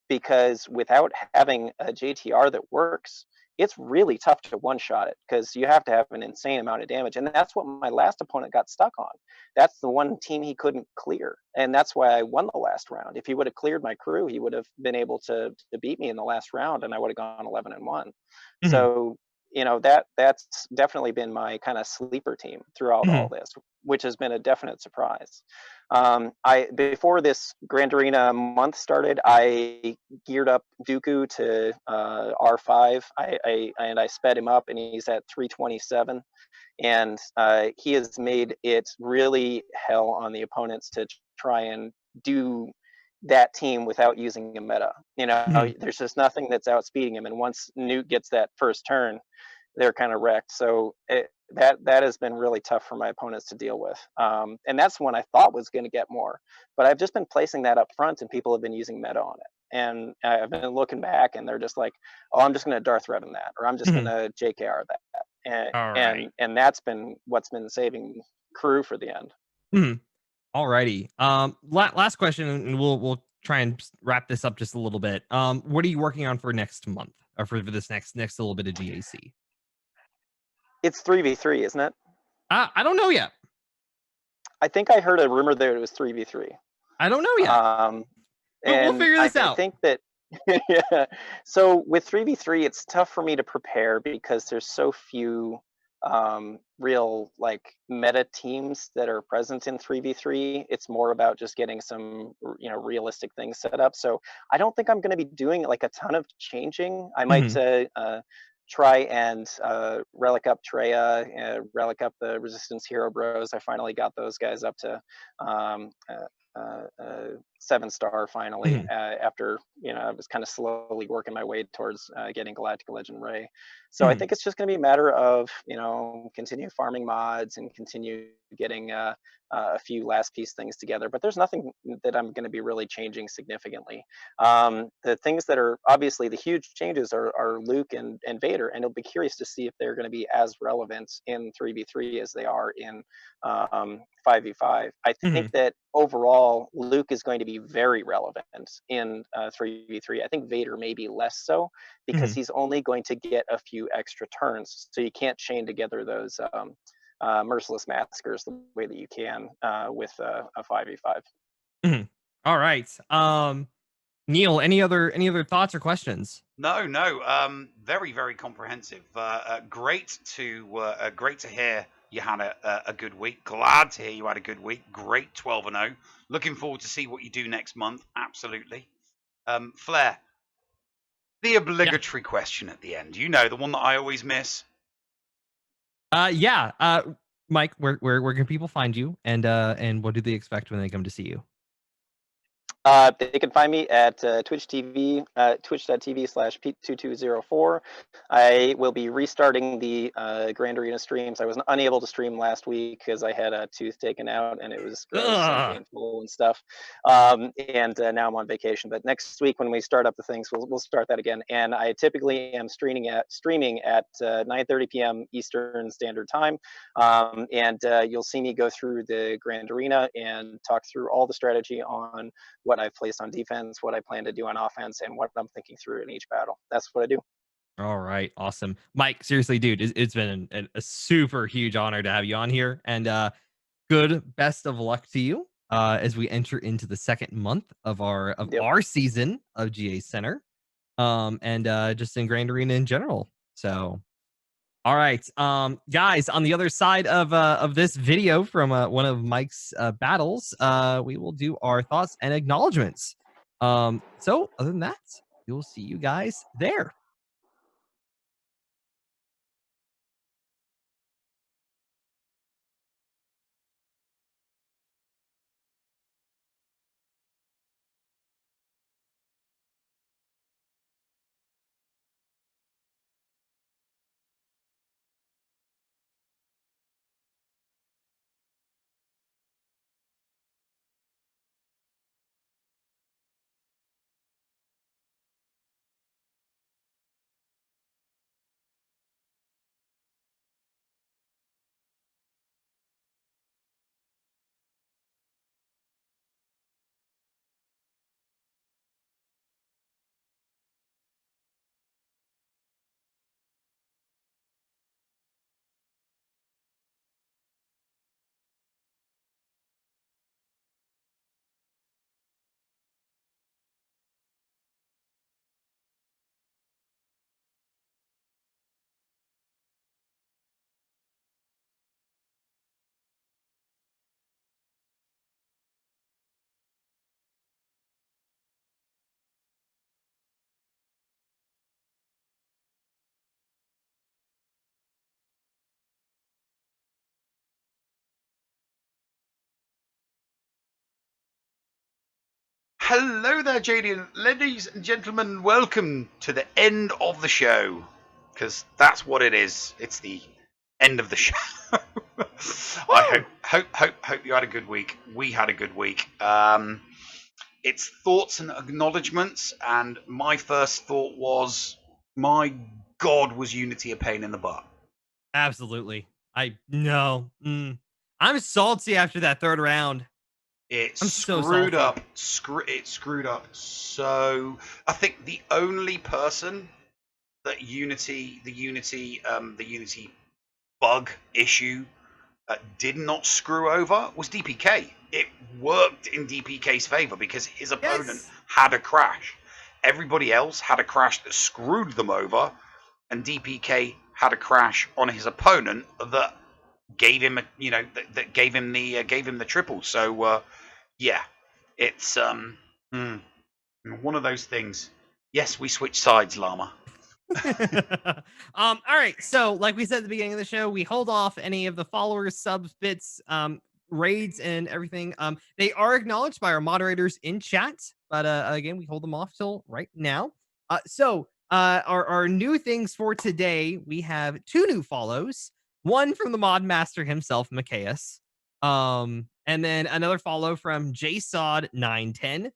Because without having a JTR that works, it's really tough to one-shot it, because you have to have an insane amount of damage. And that's what my last opponent got stuck on. That's the one team he couldn't clear. And that's why I won the last round. If he would have cleared my crew, he would have been able to beat me in the last round, and I would have gone 11-1. So, that's definitely been my kind of sleeper team throughout all this, which has been a definite surprise. Before this Grand Arena month started, I geared up Dooku to R5. I sped him up, and he's at 327. And he has made it really hell on the opponents to try and do that team without using a meta. There's just nothing that's outspeeding him. And once Newt gets that first turn, they're kind of wrecked. So that has been really tough for my opponents to deal with. And that's one I thought was going to get more. But I've just been placing that up front, and people have been using meta on it. And I've been looking back, and they're just like, oh, I'm just going to Darth Revan that, or I'm just going to JKR that. And that's been what's been saving crew for the end. Alrighty. Last question, and we'll try and wrap this up just a little bit. What are you working on for next month, or for this next little bit of GAC? It's 3v3, isn't it? I don't know yet. I think I heard a rumor that it was 3v3. I don't know yet. We'll figure this out. I think that yeah. So with 3v3, it's tough for me to prepare because there's so few real like meta teams that are present in 3v3. It's more about just getting some realistic things set up. So I don't think I'm going to be doing like a ton of changing. I might try and relic up Treya, relic up the Resistance Hero Bros. I finally got those guys up to 7-star finally, after, I was kind of slowly working my way towards getting Galactic Legend Ray. So I think it's just going to be a matter of, continue farming mods and continue getting a few last piece things together. But there's nothing that I'm going to be really changing significantly. The things that are obviously the huge changes are Luke and Vader, and it'll be curious to see if they're going to be as relevant in 3v3 as they are in 5v5. I think that overall Luke is going to be very relevant in 3v3. I think Vader maybe less so, because he's only going to get a few extra turns, so you can't chain together those merciless massacres the way that you can with a 5v5. All right. Neil, any other thoughts or questions? No. Very, very comprehensive. Great to hear you had a good week. Glad to hear you had a good week. Great 12-0. Looking forward to see what you do next month. Absolutely. Flair, the obligatory question at the end. The one that I always miss. Mike, where can people find you, and what do they expect when they come to see you? They can find me at Twitch TV, twitch.tv/Pete2204. I will be restarting the Grand Arena streams. I was unable to stream last week because I had a tooth taken out and it was gross and painful and stuff. And now I'm on vacation. But next week when we start up the things, we'll start that again. And I typically am streaming at 9:30 p.m. Eastern Standard Time. And you'll see me go through the Grand Arena and talk through all the strategy on what I've placed on defense, what I plan to do on offense, and what I'm thinking through in each battle. That's what I do. All right, awesome, Mike. Seriously, dude, it's been a super huge honor to have you on here, and best of luck to you as we enter into the second month of our season of GACenter, and just in Grand Arena in general. So, all right, guys, on the other side of this video from one of Mike's battles, we will do our thoughts and acknowledgments. So other than that, we will see you guys there. Hello there, Jadian. Ladies and gentlemen, welcome to the end of the show. Because that's what it is. It's the end of the show. I hope you had a good week. We had a good week. It's thoughts and acknowledgements, and my first thought was, my God, was Unity a pain in the butt? Absolutely. I'm salty after that third round. It screwed up. It screwed up. So I think the only person that the Unity bug issue did not screw over was DPK. It worked in DPK's favor because his opponent had a crash. Everybody else had a crash that screwed them over, and DPK had a crash on his opponent that gave him gave him the triple. So it's one of those things. Yes, we switched sides, Llama. All right, so like we said at the beginning of the show, we hold off any of the followers, subs, bits, raids and everything. They are acknowledged by our moderators in chat, but again, we hold them off till right now. Our new things for today, we have 2 new follows. One from the mod master himself, Macias. And then another follow from JSOD910.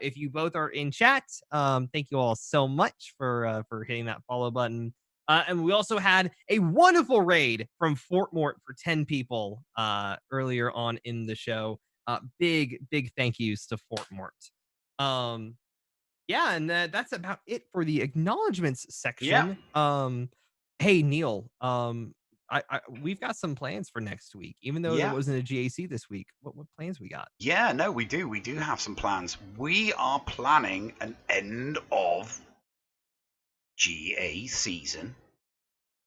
If you both are in chat, thank you all so much for hitting that follow button. And we also had a wonderful raid from Fort Mort for 10 people earlier on in the show. Big thank yous to Fort Mort. Yeah, and that's about it for the acknowledgments section. Hey Neil, we've got some plans for next week, even though there wasn't a GAC this week. What plans we got? Yeah, no, we do. We do have some plans. We are planning an end of GA season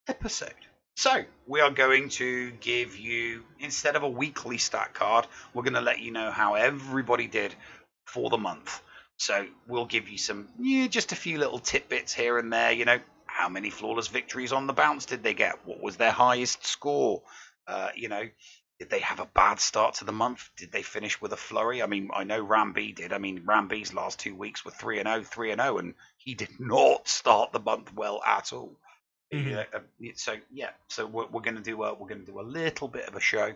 episode. So we are going to give you, instead of a weekly stat card, we're going to let you know how everybody did for the month. So we'll give you some, just a few little tidbits here and there. How many flawless victories on the bounce did they get? What was their highest score? Did they have a bad start to the month? Did they finish with a flurry? I mean, I know Ramby did. I mean, Ramby's last 2 weeks were 3-0, and he did not start the month well at all. So we're going to do a little bit of a show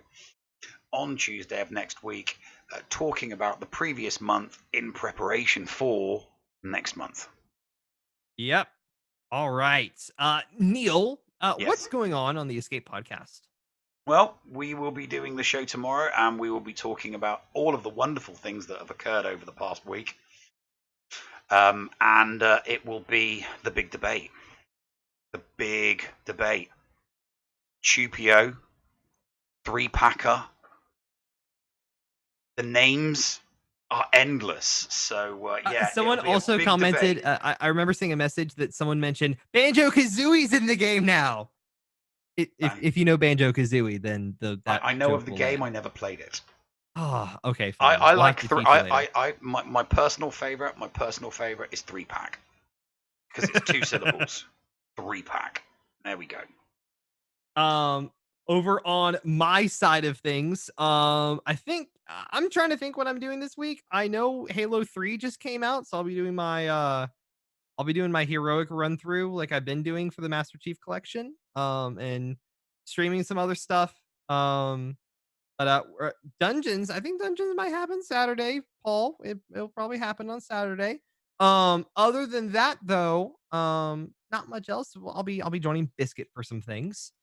on Tuesday of next week, talking about the previous month in preparation for next month. Yep. All right. Neil, Yes. What's going on the Escape podcast? Well, we will be doing the show tomorrow, and we will be talking about all of the wonderful things that have occurred over the past week. And it will be the big debate. The big debate. Chupio, 3-packer. The names are endless. So, Someone also commented, I remember seeing a message that someone mentioned, Banjo-Kazooie's in the game now. If you know Banjo-Kazooie, then I know of the game. I never played it. Oh, okay. Fine. I like my personal favorite. My personal favorite is 3-pack because it's 2 syllables. 3-pack. There we go. Over on my side of things, I think I'm trying to think what I'm doing this week. I know Halo 3 just came out, so I'll be doing my heroic run through like I've been doing for the Master Chief Collection, and streaming some other stuff. But Dungeons, I think Dungeons might happen Saturday, Paul. It'll probably happen on Saturday. Other than that, though, not much else. I'll be joining Biscuit for some things.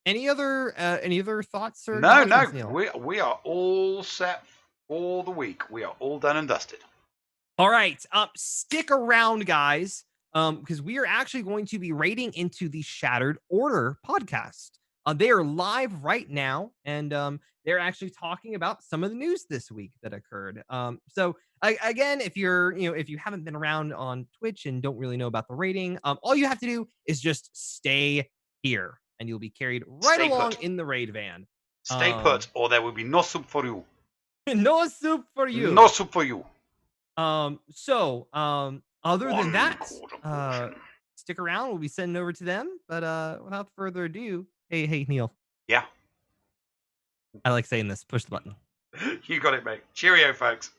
Any other thoughts or No. Neil? We are all set for the week. We are all done and dusted. All right. Stick around, guys, because we are actually going to be raiding into the Shattered Order podcast. They are live right now, and they're actually talking about some of the news this week that occurred. So again, if you haven't been around on Twitch and don't really know about the raiding, all you have to do is just stay here, and you'll be carried right along in the raid van. Stay put, or there will be no soup for you. No soup for you. No soup for you. Other than that, stick around. We'll be sending over to them. But without further ado, hey, Neil. Yeah. I like saying this. Push the button. You got it, mate. Cheerio, folks.